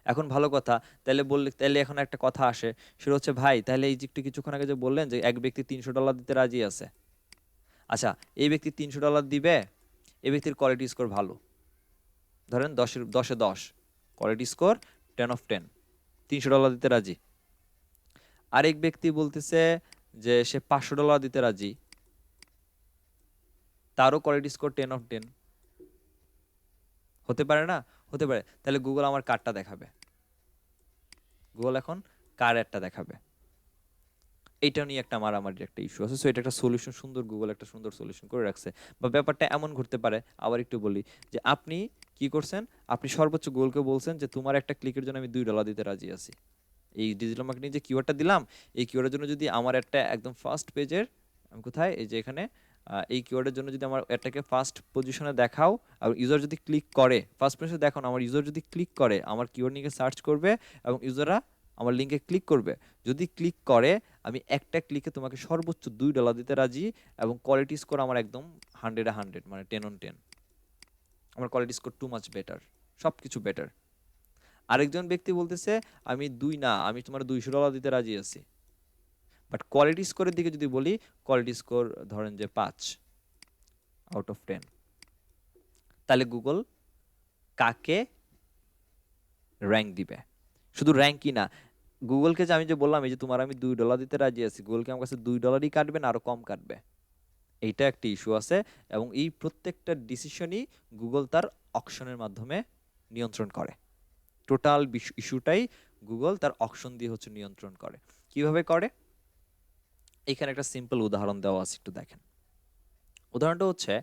এখন ভালো কথা, তাহলে এখন একটা কথা আসে, সেটা হচ্ছে ভাই তাহলে এই যে একটু কিছুক্ষণ আগে যে বললেন যে এক ব্যক্তি $300 দিতে রাজি আছে, আচ্ছা এই ব্যক্তি $300 দিবে, এই ব্যক্তির কোয়ালিটি স্কোর ভালো, ধরেন 10-এ 10, কোয়ালিটি স্কোর 10 of 10, $300 দিতে রাজি। আরেক ব্যক্তি বলতেছে যে সে $500 দিতে রাজি, তারও কোয়ালিটি স্কোর 10/10। হতে পারে না? হতে পারে। তাহলে গুগল আমার কারটা দেখাবে, গুগল এখন কার অ্যাডটা দেখাবে। এইটা নিয়ে একটা মারামারির একটা ইস্যু আছে। সো এটা একটা সলিউশন, সুন্দর গুগল একটা সুন্দর সলিউশন করে রাখছে। বা ব্যাপারটা এমন ঘটতে পারে, আবার একটু বলি, যে আপনি কি করছেন, আপনি সর্বোচ্চ গুগলকে বলছেন যে তোমার একটা ক্লিকের জন্য আমি $2 দিতে রাজি আছি। এই ডিজিটাল মার্কেটিং যে কিওয়ার্ডটা দিলাম, এই কিওয়ার্ডের জন্য যদি আমার একটা একদম ফার্স্ট পেজের, আমি কোথায়, এই যে এখানে, এই কিওয়ার্ডের জন্য যদি আমার এটাকে ফার্স্ট পজিশনে দেখাও, আর ইউজার যদি ক্লিক করে, ফার্স্ট পজিশনে দেখো না, আমার ইউজার যদি ক্লিক করে আমার কিওয়ার্ড নিয়ে সার্চ করবে এবং ইউজাররা আমার লিঙ্কে ক্লিক করবে, যদি ক্লিক করে আমি একটা ক্লিকে তোমাকে সর্বোচ্চ $2 দিতে রাজি, এবং কোয়ালিটি স্কোর আমার একদম 100/100, মানে 10/10। আমার quality score too much better, সব কিছু বেটার। আরেকজন ব্যক্তি বলতেছে আমি 2 না, আমি তোমার $200 দিতে রাজি আছি। বাট কোয়ালিটি স্কোরের দিকে যদি বলি, কোয়ালিটি স্কোর ধরেন যে 5/10। তাহলে গুগল কাকে র্যাঙ্ক দিবে? শুধু র্যাঙ্কই না, গুগলকে যে আমি যে বললাম এই যে তোমার আমি $2 দিতে রাজি আছি, গুগলকে আমার কাছে $2 কাটবে না আরো কম কাটবে? এইটা একটা ইস্যু আছে, এবং এই প্রত্যেকটা ডিসিশনই গুগল তার অকশনের মাধ্যমে নিয়ন্ত্রণ করে। টোটাল ইস্যুটাই গুগল তার অকশন দিয়ে হচ্ছে নিয়ন্ত্রণ করে। কিভাবে করে? এখানে একটা সিম্পল উদাহরণ দেওয়া আছে, একটু দেখেন। উদাহরণটা হচ্ছে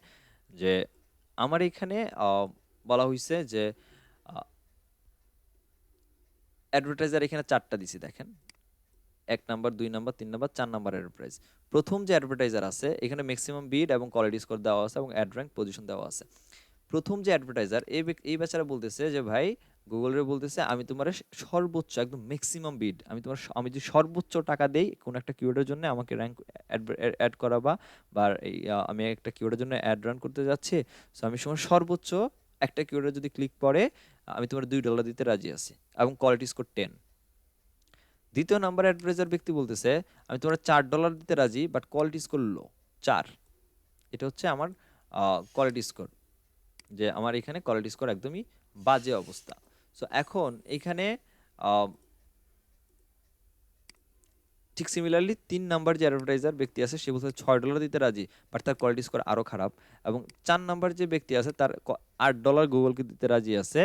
যে আমার এখানে বলা হয়েছে যে অ্যাডভার্টাইজার এখানে 4টা দিছি, দেখেন 1 number, 2 number, 3 number, 4 number advertise. প্রথম যে অ্যাডভার্টাইজার আছে এখানে ম্যাক্সিমাম বিড এবং কোয়ালিটি স্কোর দেওয়া আছে এবং অ্যাড র্যাঙ্ক পজিশন দেওয়া আছে। প্রথম যে অ্যাডভার্টাইজার, এই বেচারা বলতেছে যে ভাই, গুগলের বলতেছে আমি তোমার সর্বোচ্চ একদম ম্যাক্সিমাম বিড, আমি যদি সর্বোচ্চ টাকা দেই কোন একটা কিওয়ার্ডের জন্য, আমাকে র্যাঙ্ক অ্যাড করাবা, বা এই আমি একটা কিওয়ার্ডের জন্য অ্যাড রান করতে যাচ্ছি, সো আমি সময় সর্বোচ্চ একটা কিওয়ার্ডে যদি ক্লিক পড়ে আমি তোমার $2 দিতে রাজি আছি, এবং কোয়ালিটি স্কোর 10। দ্বিতীয় নাম্বার অ্যাডভার্টাইজার ব্যক্তি বলতেছে আমি তোমার $4 দিতে রাজি, বাট কোয়ালিটি স্কোর লো 4। এটা হচ্ছে আমার কোয়ালিটি স্কোর, যে আমার এখানে কোয়ালিটি স্কোর একদমই বাজে অবস্থা। সো এখন এখানে আহ, ঠিক সিমিলারলি 3 নাম্বার যে অ্যাডভার্টাইজার ব্যক্তি আছে সে বলছে $6 দিতে রাজি, বাট তার কোয়ালিটি স্কোর আরো খারাপ। এবং 4 নাম্বার যে ব্যক্তি আছে তার $8 গুগলকে দিতে রাজি আছে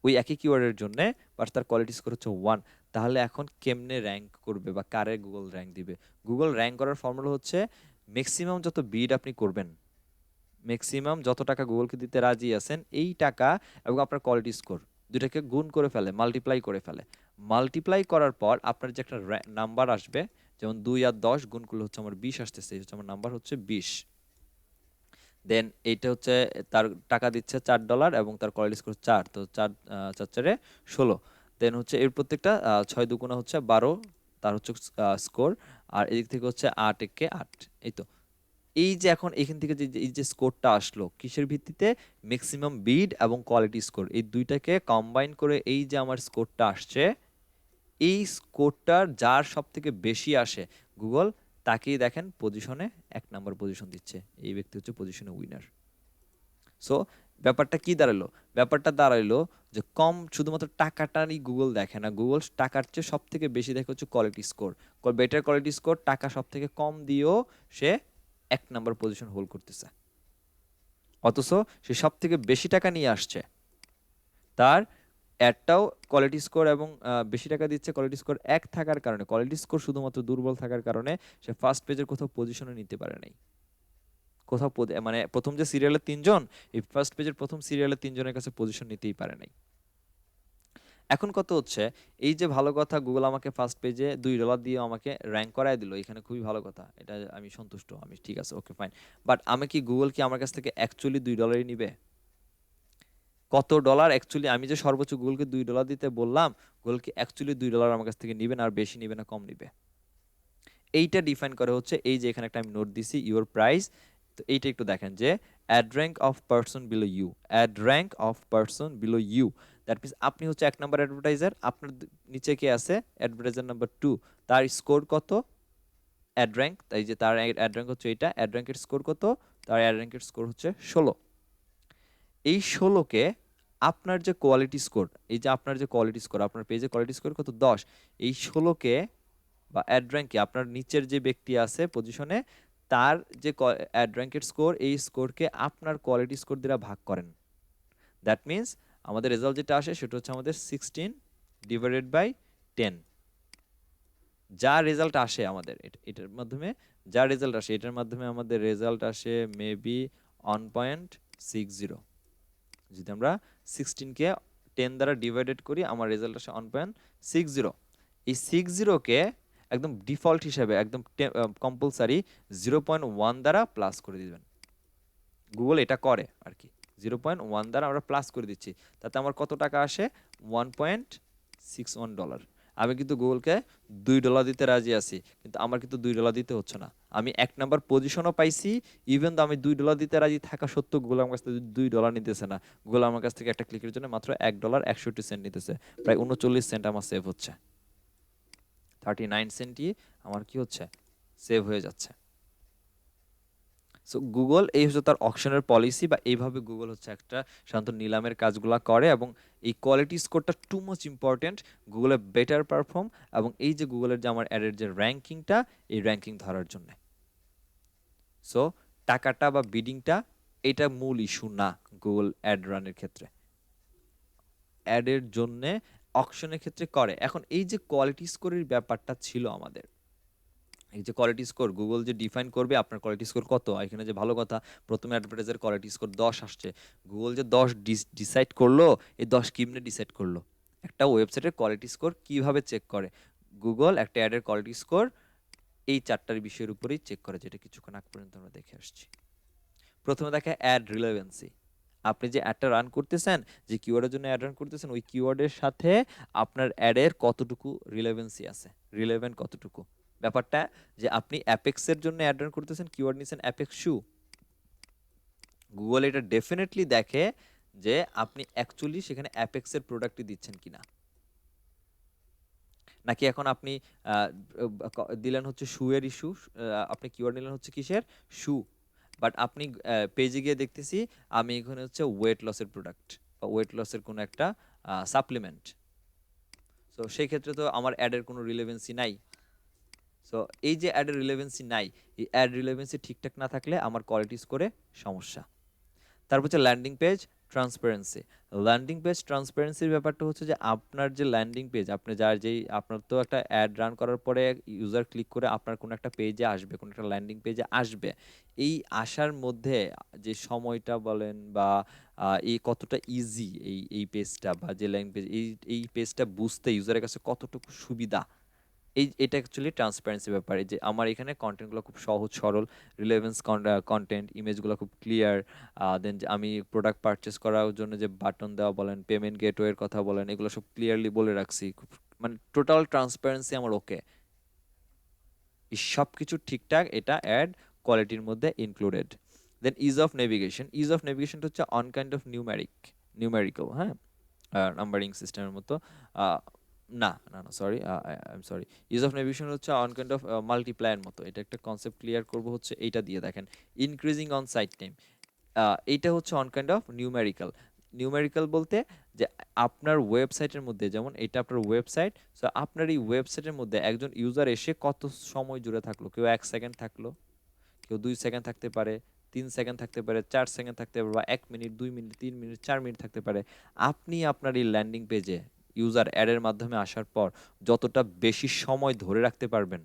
ওই একই কিওয়ার্ডের জন্য, বাট তার কোয়ালিটি স্কোর হচ্ছে 1। তাহলে এখন কেমনে র্যাঙ্ক করবে বা কারে গুগল র্যাঙ্ক দিবে? গুগল র্যাঙ্ক করার ফর্মুলা হচ্ছে ম্যাক্সিমাম যত বিড আপনি করবেন, ম্যাক্সিমাম যত টাকা গুগলকে দিতে রাজি আছেন এই টাকা এবং আপনার কোয়ালিটি স্কোর দুটাকে গুণ করে ফেলে, মাল্টিপ্লাই করে ফেলে। মাল্টিপ্লাই করার পর আপনার যে একটা নাম্বার আসবে, যেমন 2 আর 10 গুণ করলে হচ্ছে আমার 20 আসতেছে, এই হচ্ছে আমার নাম্বার হচ্ছে 20। দেন এইটা হচ্ছে তার টাকা দিচ্ছে $4 এবং তার কোয়ালিটি স্কোর 4, তো 4 4 4 16। দেন হচ্ছে এর প্রত্যেকটা 6 দুগুণা হচ্ছে 12, তার হচ্ছে স্কোর। আর এদিক থেকে হচ্ছে 8 একে 8। এই তো, এই যে এখন এখান থেকে এই যে স্কোরটা আসলো কিসের ভিত্তিতে? ম্যাক্সিমাম বিড এবং কোয়ালিটি স্কোর, এই দুইটাকে কম্বাইন করে এই যে আমার স্কোরটা আসছে, এই স্কোরটার যার সব থেকে বেশি আসে গুগল তাকেই দেখেন পজিশনে 1 নাম্বার পজিশন দিচ্ছে, এই ব্যক্তি হচ্ছে পজিশনে উইনার। সো ব্যাপারটা কি দাঁড়ালো? ব্যাপারটা দাঁড়াইলো যে কম শুধুমাত্র টাকাটারই গুগল দেখে না, গুগল টাকার চেয়ে সব থেকে বেশি দেখে হচ্ছে quality score. Better quality score টাকা সব থেকে কম দিয়েও সে 1 নাম্বার পজিশন হোল্ড করতেছে, অথচ সে সব থেকে বেশি টাকা নিয়ে আসছে, তার অ্যাডটাও কোয়ালিটি স্কোর এবং বেশি টাকা দিচ্ছে কোয়ালিটি স্কোর 1 থাকার কারণে, কোয়ালিটি স্কোর শুধুমাত্র দুর্বল থাকার কারণে সে ফার্স্ট পেজের কোথাও পজিশনে নিতে পারে নাই। কোথাও মানে প্রথম যে সিরিয়ালের 3জন, এই ফার্স্ট পেজের প্রথম সিরিয়ালের 3জনের কাছে পজিশন নিতেই পারে নাই। এখন কত হচ্ছে, এই যে ভালো কথা গুগল আমাকে ফার্স্ট পেজে $2 দিয়ে আমাকে র্যাঙ্ক করায় দিল, এখানে খুবই ভালো কথা, এটা আমি সন্তুষ্ট, আমি ঠিক আছে, ওকে ফাইন। বাট আমি কি গুগল কি আমার কাছ থেকে অ্যাকচুয়ালি $2 নিবে? কত ডলার অ্যাকচুয়ালি, আমি যে সর্বোচ্চ গুগলকে $2 দিতে বললাম, গুগল কি অ্যাকচুয়ালি $2 আমার কাছ থেকে নিবে না আর বেশি নিবে না কম নিবে? এইটা ডিফাইন করে হচ্ছে এই যে এখানে একটা আমি নোট দিছি ইউর প্রাইস। তো এইটা একটু দেখেন যে ad rank of person below you, ad rank of person below you, that means আপনি হচ্ছে 1 নাম্বার অ্যাডভার্টাইজার, আপনার নিচে কে আছে অ্যাডভার্টাইজার নাম্বার 2, তার স্কোর কত? অ্যাড র্যাঙ্ক, তাই যে তার অ্যাড র্যাঙ্ক হচ্ছে এটা, অ্যাড র্যাঙ্কের স্কোর কত? তার অ্যাড র্যাঙ্কের স্কোর হচ্ছে 16। এই 16কে আপনার যে কোয়ালিটি স্কোর, এই যে আপনার যে কোয়ালিটি স্কোর, আপনার পেজে কোয়ালিটি স্কোর কত 10, এই 16কে বা অ্যাড র্যাঙ্কে আপনার নিচের যে ব্যক্তি আছে পজিশনে তার যে অ্যাড র্যাঙ্কের স্কোর, এই স্কোরকে আপনার কোয়ালিটি স্কোর দ্বারা ভাগ করেন। দ্যাট মিনস আমাদের রেজাল্ট যেটা আসে সেটা হচ্ছে আমাদের 16 ডিভাইডেড বাই 10। যা রেজাল্ট আসে আমাদের এটার মাধ্যমে, যা রেজাল্ট আসে এটার মাধ্যমে আমাদের রেজাল্ট আসে মেবি 1.60। যদি আমরা 16কে 10 দ্বারা ডিভাইডেড করি আমার রেজাল্ট আসে 1.60। এই 60কে একদম ডিফল্ট হিসেবে একদম কম্পালসারি 0.1 দ্বারা প্লাস করে দিবেন। গুগল এটা করে আর কি, 0.1 দ্বারা আমরা প্লাস করে দিচ্ছি, তাতে আমার কত টাকা আসে, $1.61। আমি কিন্তু গুগলকে $2 দিতে রাজি আছি, কিন্তু আমার কিন্তু $2 দিতে হচ্ছে না। আমি 1 নাম্বার পজিশনও পাইছি, ইভেন তো আমি $2 দিতে রাজি থাকা সত্ত্বেও গুগল আমার কাছ থেকে $2 নিতেছে না। গুগল আমার কাছ থেকে একটা ক্লিকের জন্য মাত্র $1.61 নিতেছে, প্রায় 39 সেন্ট আমার সেভ হচ্ছে। 39 সেন্টই আমার কি হচ্ছে, সেভ হয়ে যাচ্ছে। সো গুগল এই হচ্ছে তার অকশনের পলিসি, বা এইভাবে গুগল হচ্ছে একটা সাধারণত নিলামের কাজগুলা করে, এবং এই কোয়ালিটি স্কোরটা টু মাচ ইম্পর্টেন্ট গুগলের বেটার পারফর্ম, এবং এই যে গুগলের যে আমার অ্যাডের যে র্যাঙ্কিংটা, এই র্যাঙ্কিং ধরার জন্য। সো টাকাটা বা বিডিংটা এটা মূল ইস্যু না গুগল অ্যাড রানের ক্ষেত্রে, অ্যাডের জন্যে অকশনের ক্ষেত্রে করে। এখন এই যে কোয়ালিটি স্কোরের ব্যাপারটা ছিল আমাদের, এই যে কোয়ালিটি স্কোর গুগল যে ডিফাইন করবে আপনার কোয়ালিটি স্কোর কত, এখানে যে ভালো কথা প্রথমে অ্যাডভার্টাইজের কোয়ালিটি স্কোর 10 আসছে, গুগল যে 10 ডিসাইড করলো, এই 10 কিমনে ডিসাইড করলো, একটা ওয়েবসাইটের কোয়ালিটি স্কোর কিভাবে চেক করে, গুগল একটা অ্যাডের কোয়ালিটি স্কোর এই 4টার বিষয়ের উপরেই চেক করে, যেটা কিছুক্ষণ আগ পর্যন্ত আমরা দেখে আসছি। প্রথমে দেখে অ্যাড রিলেভেন্সি, আপনি যে অ্যাডটা রান করতেছেন, যে কিওয়ার্ডের জন্য অ্যাড রান করতেছেন, ওই কিওয়ার্ডের সাথে আপনার অ্যাডের কতটুকু রিলেভেন্সি আছে, রিলেভেন্ট কতটুকু। ব্যাপারটা যে আপনি অ্যাপেক্সের জন্য অ্যাড রান করতেছেন, কিওয়ার্ড নিছেন অ্যাপেক্স শু, গুগল এটা ডেফিনেটলি দেখে যে আপনি অ্যাকচুয়ালি সেখানে অ্যাপেক্সের প্রোডাক্টই দিচ্ছেন কিনা, নাকি এখন আপনি দিলেন হচ্ছে শু এর ইস্যু, আপনি কিওয়ার্ড নিলেন হচ্ছে কিসের, শু, বাট আপনি পেজে গিয়ে দেখতেছি আমি এখানে হচ্ছে ওয়েট লসের প্রোডাক্ট বা ওয়েট লসের কোনো একটা সাপ্লিমেন্ট। সো সেই ক্ষেত্রে তো আমার অ্যাডের কোনো রিলেভেন্সি নাই। সো এই যে অ্যাডের রিলেভেন্সি নাই, এই অ্যাড রিলেভেন্সি ঠিকঠাক না থাকলে আমার কোয়ালিটি স্কোরে সমস্যা। তারপর হচ্ছে landing page transparency. Landing page ট্রান্সপারেন্সির ব্যাপারটা হচ্ছে যে আপনার যে ল্যান্ডিং পেজ, আপনি যার যেই আপনার তো একটা অ্যাড রান করার পরে ইউজার ক্লিক করে আপনার কোনো একটা পেজে আসবে, কোনো একটা ল্যান্ডিং পেজে আসবে, এই আসার মধ্যে যে সময়টা বলেন বা এই কতটা ইজি এই পেজটা বা যে ল্যান্ডিং পেজ, এই পেজটা বুঝতে ইউজারের কাছে কতটুকু সুবিধা, এটা অ্যাকচুয়ালি ট্রান্সপারেন্সি ব্যাপারে, যে আমার এখানে কন্টেন্টগুলো খুব সহজ সরল, রিলেভেন্স কন্টেন্ট, ইমেজগুলো খুব ক্লিয়ার, দেন আমি প্রোডাক্ট পারচেস করার জন্য যে বাটন দেওয়া বলেন, পেমেন্ট গেটওয়ের কথা বলেন, এগুলো সব ক্লিয়ারলি বলে রাখছি, খুব মানে টোটাল ট্রান্সপারেন্সি আমার ওকে, এই সব কিছু ঠিকঠাক, এটা অ্যাড কোয়ালিটির মধ্যে included. Then ease of navigation, ease of নেভিগেশনটা হচ্ছে অন কাইন্ড অফ নিউমেরিক্যাল, হ্যাঁ, নাম্বারিং সিস্টেমের মতো। আহ, না না না sorry, I am sorry, use of navigation হচ্ছে অন কাইন্ড অফ মাল্টিপ্লায়ের মতো। এটা একটা কনসেপ্ট ক্লিয়ার করবো হচ্ছে এইটা দিয়ে, দেখেন ইনক্রিজিং অন সাইট টাইম, এইটা হচ্ছে an kind of numerical. Numerical বলতে যে আপনার ওয়েবসাইটের মধ্যে, যেমন এটা আপনার ওয়েবসাইট, সো আপনার এই ওয়েবসাইটের মধ্যে একজন ইউজার এসে কত সময় জুড়ে থাকলো, কেউ 1 সেকেন্ড থাকলো, কেউ 2 সেকেন্ড থাকতে পারে, 3 সেকেন্ড থাকতে পারে, 4 সেকেন্ড থাকতে পারে, বা 1 মিনিট, 2 মিনিট, 3 মিনিট, 4 মিনিট থাকতে পারে। আপনি আপনার এই ল্যান্ডিং পেজে ইউজার অ্যাডের মাধ্যমে আসার পর যতটা বেশি সময় ধরে রাখতে পারবেন,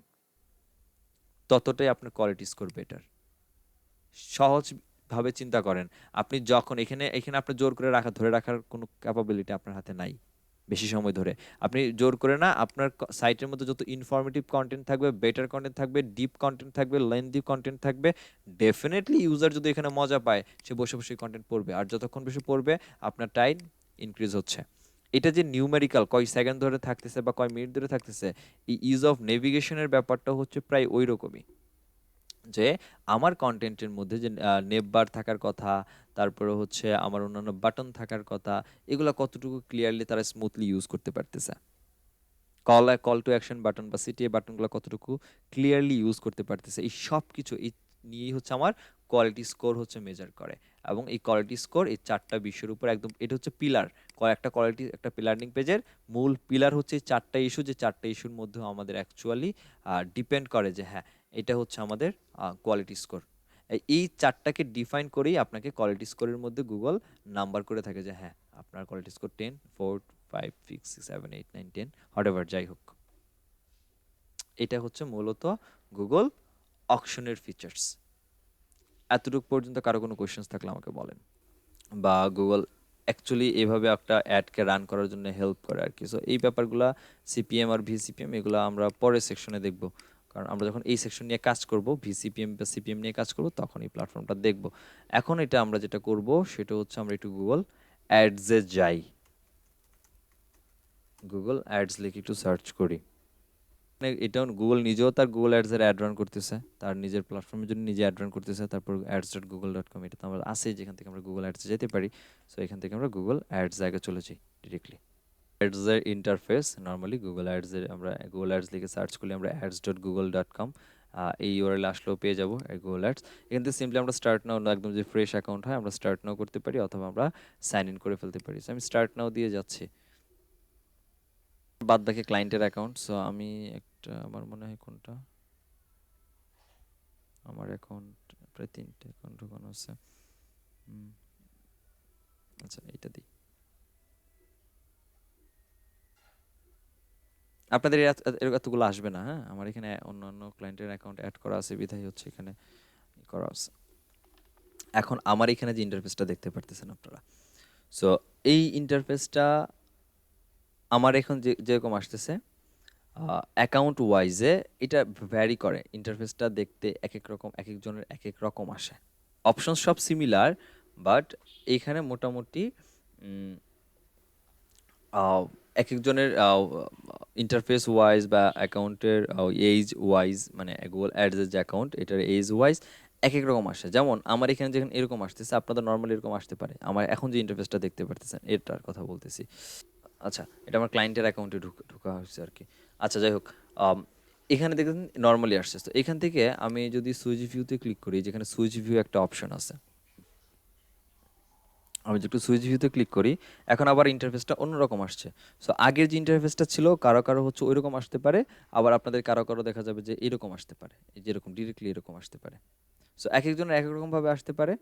ততটাই আপনার কোয়ালিটি স্কোর বেটার। সহজভাবে চিন্তা করেন, আপনি যখন এখানে এখানে আপনি জোর করে ধরে রাখার কোনো ক্যাপাবিলিটি আপনার হাতে নাই বেশি সময় ধরে, আপনি জোর করে না, আপনার সাইটের মধ্যে যত ইনফরমেটিভ কন্টেন্ট থাকবে, বেটার কন্টেন্ট থাকবে, ডিপ কন্টেন্ট থাকবে, লেন্দি কন্টেন্ট থাকবে, ডেফিনেটলি ইউজার যদি এখানে মজা পায় সে বসে বসে কন্টেন্ট পড়বে, আর যতক্ষণ বেশি পড়বে আপনার টাইম ইনক্রিজ হচ্ছে। এটা যে নিউমেরিক্যাল কয় সেকেন্ড ধরে থাকতেছে বা কয় মিনিট ধরে থাকতেছে, এই ইজ অফ নেভিগেশনের ব্যাপারটা হচ্ছে প্রায় ওই রকমই, যে আমার কন্টেন্টের মধ্যে যে নেভবার থাকার কথা, তারপরে হচ্ছে আমার অন্যান্য বাটন থাকার কথা, এগুলো কতটুকু ক্লিয়ারলি তারা স্মুথলি ইউজ করতে পারতেছে, কল টু অ্যাকশন বাটন বা সিটিএ বাটনগুলো কতটুকু ক্লিয়ারলি ইউজ করতে পারতেছে, এই সব কিছু এই নিয়েই হচ্ছে আমার কোয়ালিটি স্কোর হচ্ছে মেজার করে, এবং এই কোয়ালিটি স্কোর এই 4টা বিষয়ের উপর একদম, এটা হচ্ছে পিলার। একটা কোয়ালিটি, একটা ল্যান্ডিং পেজের মূল পিলার হচ্ছে এই 4টা ইস্যু, যে 4টা ইস্যুর মধ্যে আমাদের অ্যাকচুয়ালি ডিপেন্ড করে যে হ্যাঁ এটা হচ্ছে আমাদের কোয়ালিটি স্কোর। এই 4টাকে ডিফাইন করেই আপনাকে কোয়ালিটি স্কোরের মধ্যে গুগল নাম্বার করে থাকে যে হ্যাঁ আপনার কোয়ালিটি স্কোর 10, 4, 5, 6, 7, 8, 9, 10 হোয়াটএভার যাই হোক। এটা হচ্ছে মূলত গুগল অকশনের ফিচার্স। এতটুকু পর্যন্ত কারো কোনো কোয়েশ্চেন্স থাকলে আমাকে বলেন, বা গুগল অ্যাকচুয়ালি এভাবে একটা অ্যাডকে রান করার জন্য হেল্প করে আর কি। সো এই ব্যাপারগুলা সিপিএম আর ভিসিপিএম এগুলো আমরা পরের সেকশনে দেখব, কারণ আমরা যখন এই সেকশন নিয়ে কাজ করব, ভিসিপিএম বা সিপিএম নিয়ে কাজ করব, তখন এই প্ল্যাটফর্মটা দেখব। এখন এটা আমরা যেটা করব সেটা হচ্ছে আমরা একটু গুগল অ্যাডসে যাই, গুগল অ্যাডস লিখে একটু সার্চ করি। এটাও গুগল নিজেও তার গুগল অ্যাডসের অ্যাড রান করতেছে, তার নিজের প্ল্যাটফর্মের জন্য নিজে অ্যাড রান করতেছে। তারপর ads.google.com, এটা তো আমরা আছে যেখান থেকে আমরা গুগল অ্যাডসে যেতে পারি। সো এখান থেকে আমরা গুগল অ্যাডস জায়গায় চলে যাই ডিরেক্টলি। অ্যাডসের ইন্টারফেস নর্মালি গুগল অ্যাডসের, আমরা গুগল অ্যাডস লিখে সার্চ করলে আমরা ads.google.com এই ইউআরএল আসলেও পেয়ে যাবো গুগল অ্যাডস। এখান থেকে সিম্পলি আমরা স্টার্ট নাও, একদম যে ফ্রেশ অ্যাকাউন্ট হয় আমরা স্টার্ট নাও করতে পারি, অথবা আমরা সাইন ইন করে ফেলতে পারি। সো আমি স্টার্ট নাও দিয়ে যাচ্ছি, বাদ বাকি ক্লায়েন্টের অ্যাকাউন্ট। সো আমি একটা, আমার মনে হয় কোনটা, আমার অ্যাকাউন্ট প্রায় 3টে অ্যাকাউন্ট ঢোকানো আছে। আচ্ছা এইটা দিই। আপনাদের এতগুলো আসবে না, হ্যাঁ আমার এখানে অন্যান্য ক্লায়েন্টের অ্যাকাউন্ট অ্যাড করা আছে বিধায় হচ্ছে এখানে করা আছে। এখন আমার এখানে যে ইন্টারফেসটা দেখতে পারতেছেন আপনারা, সো এই ইন্টারফেসটা আমার এখন যেরকম আসতেছে অ্যাকাউন্ট ওয়াইজে এটা ভ্যারি করে। ইন্টারফেসটা দেখতে এক এক রকম, এক একজনের এক এক রকম আসে। অপশন সব সিমিলার, বাট এইখানে মোটামুটি এক একজনের ইন্টারফেস ওয়াইজ বা অ্যাকাউন্টের এজ ওয়াইজ, মানে গুগল অ্যাডসের যে অ্যাকাউন্ট এটার এজ ওয়াইজ এক এক রকম আসে। যেমন আমার এখানে যেখানে এরকম আসতেছে, আপনাদের নর্মালি এরকম আসতে পারে। আমার এখন যে ইন্টারফেসটা দেখতে পারতেছেন এটার কথা বলতেছি। আচ্ছা এটা আমার ক্লায়েন্টের অ্যাকাউন্টে ঢোকা হয়েছে আর কি। আচ্ছা যাই হোক, এখানে দেখেন নর্মালি আসছে। তো এখান থেকে আমি যদি সুইচ ভিউতে ক্লিক করি, যেখানে সুইচ ভিউ একটা অপশন আছে, আমি যদি একটু সুইচ ভিউতে ক্লিক করি, এখন আবার ইন্টারফেসটা অন্যরকম আসছে। সো আগের যে ইন্টারফেসটা ছিল কারো কারো হচ্ছে ওইরকম আসতে পারে, আবার আপনাদের কারো কারো দেখা যাবে যে এরকম আসতে পারে, এই যেরকম ডিরেক্টলি এরকম আসতে পারে। সো এক একজনের এক এক রকমভাবে আসতে পারে।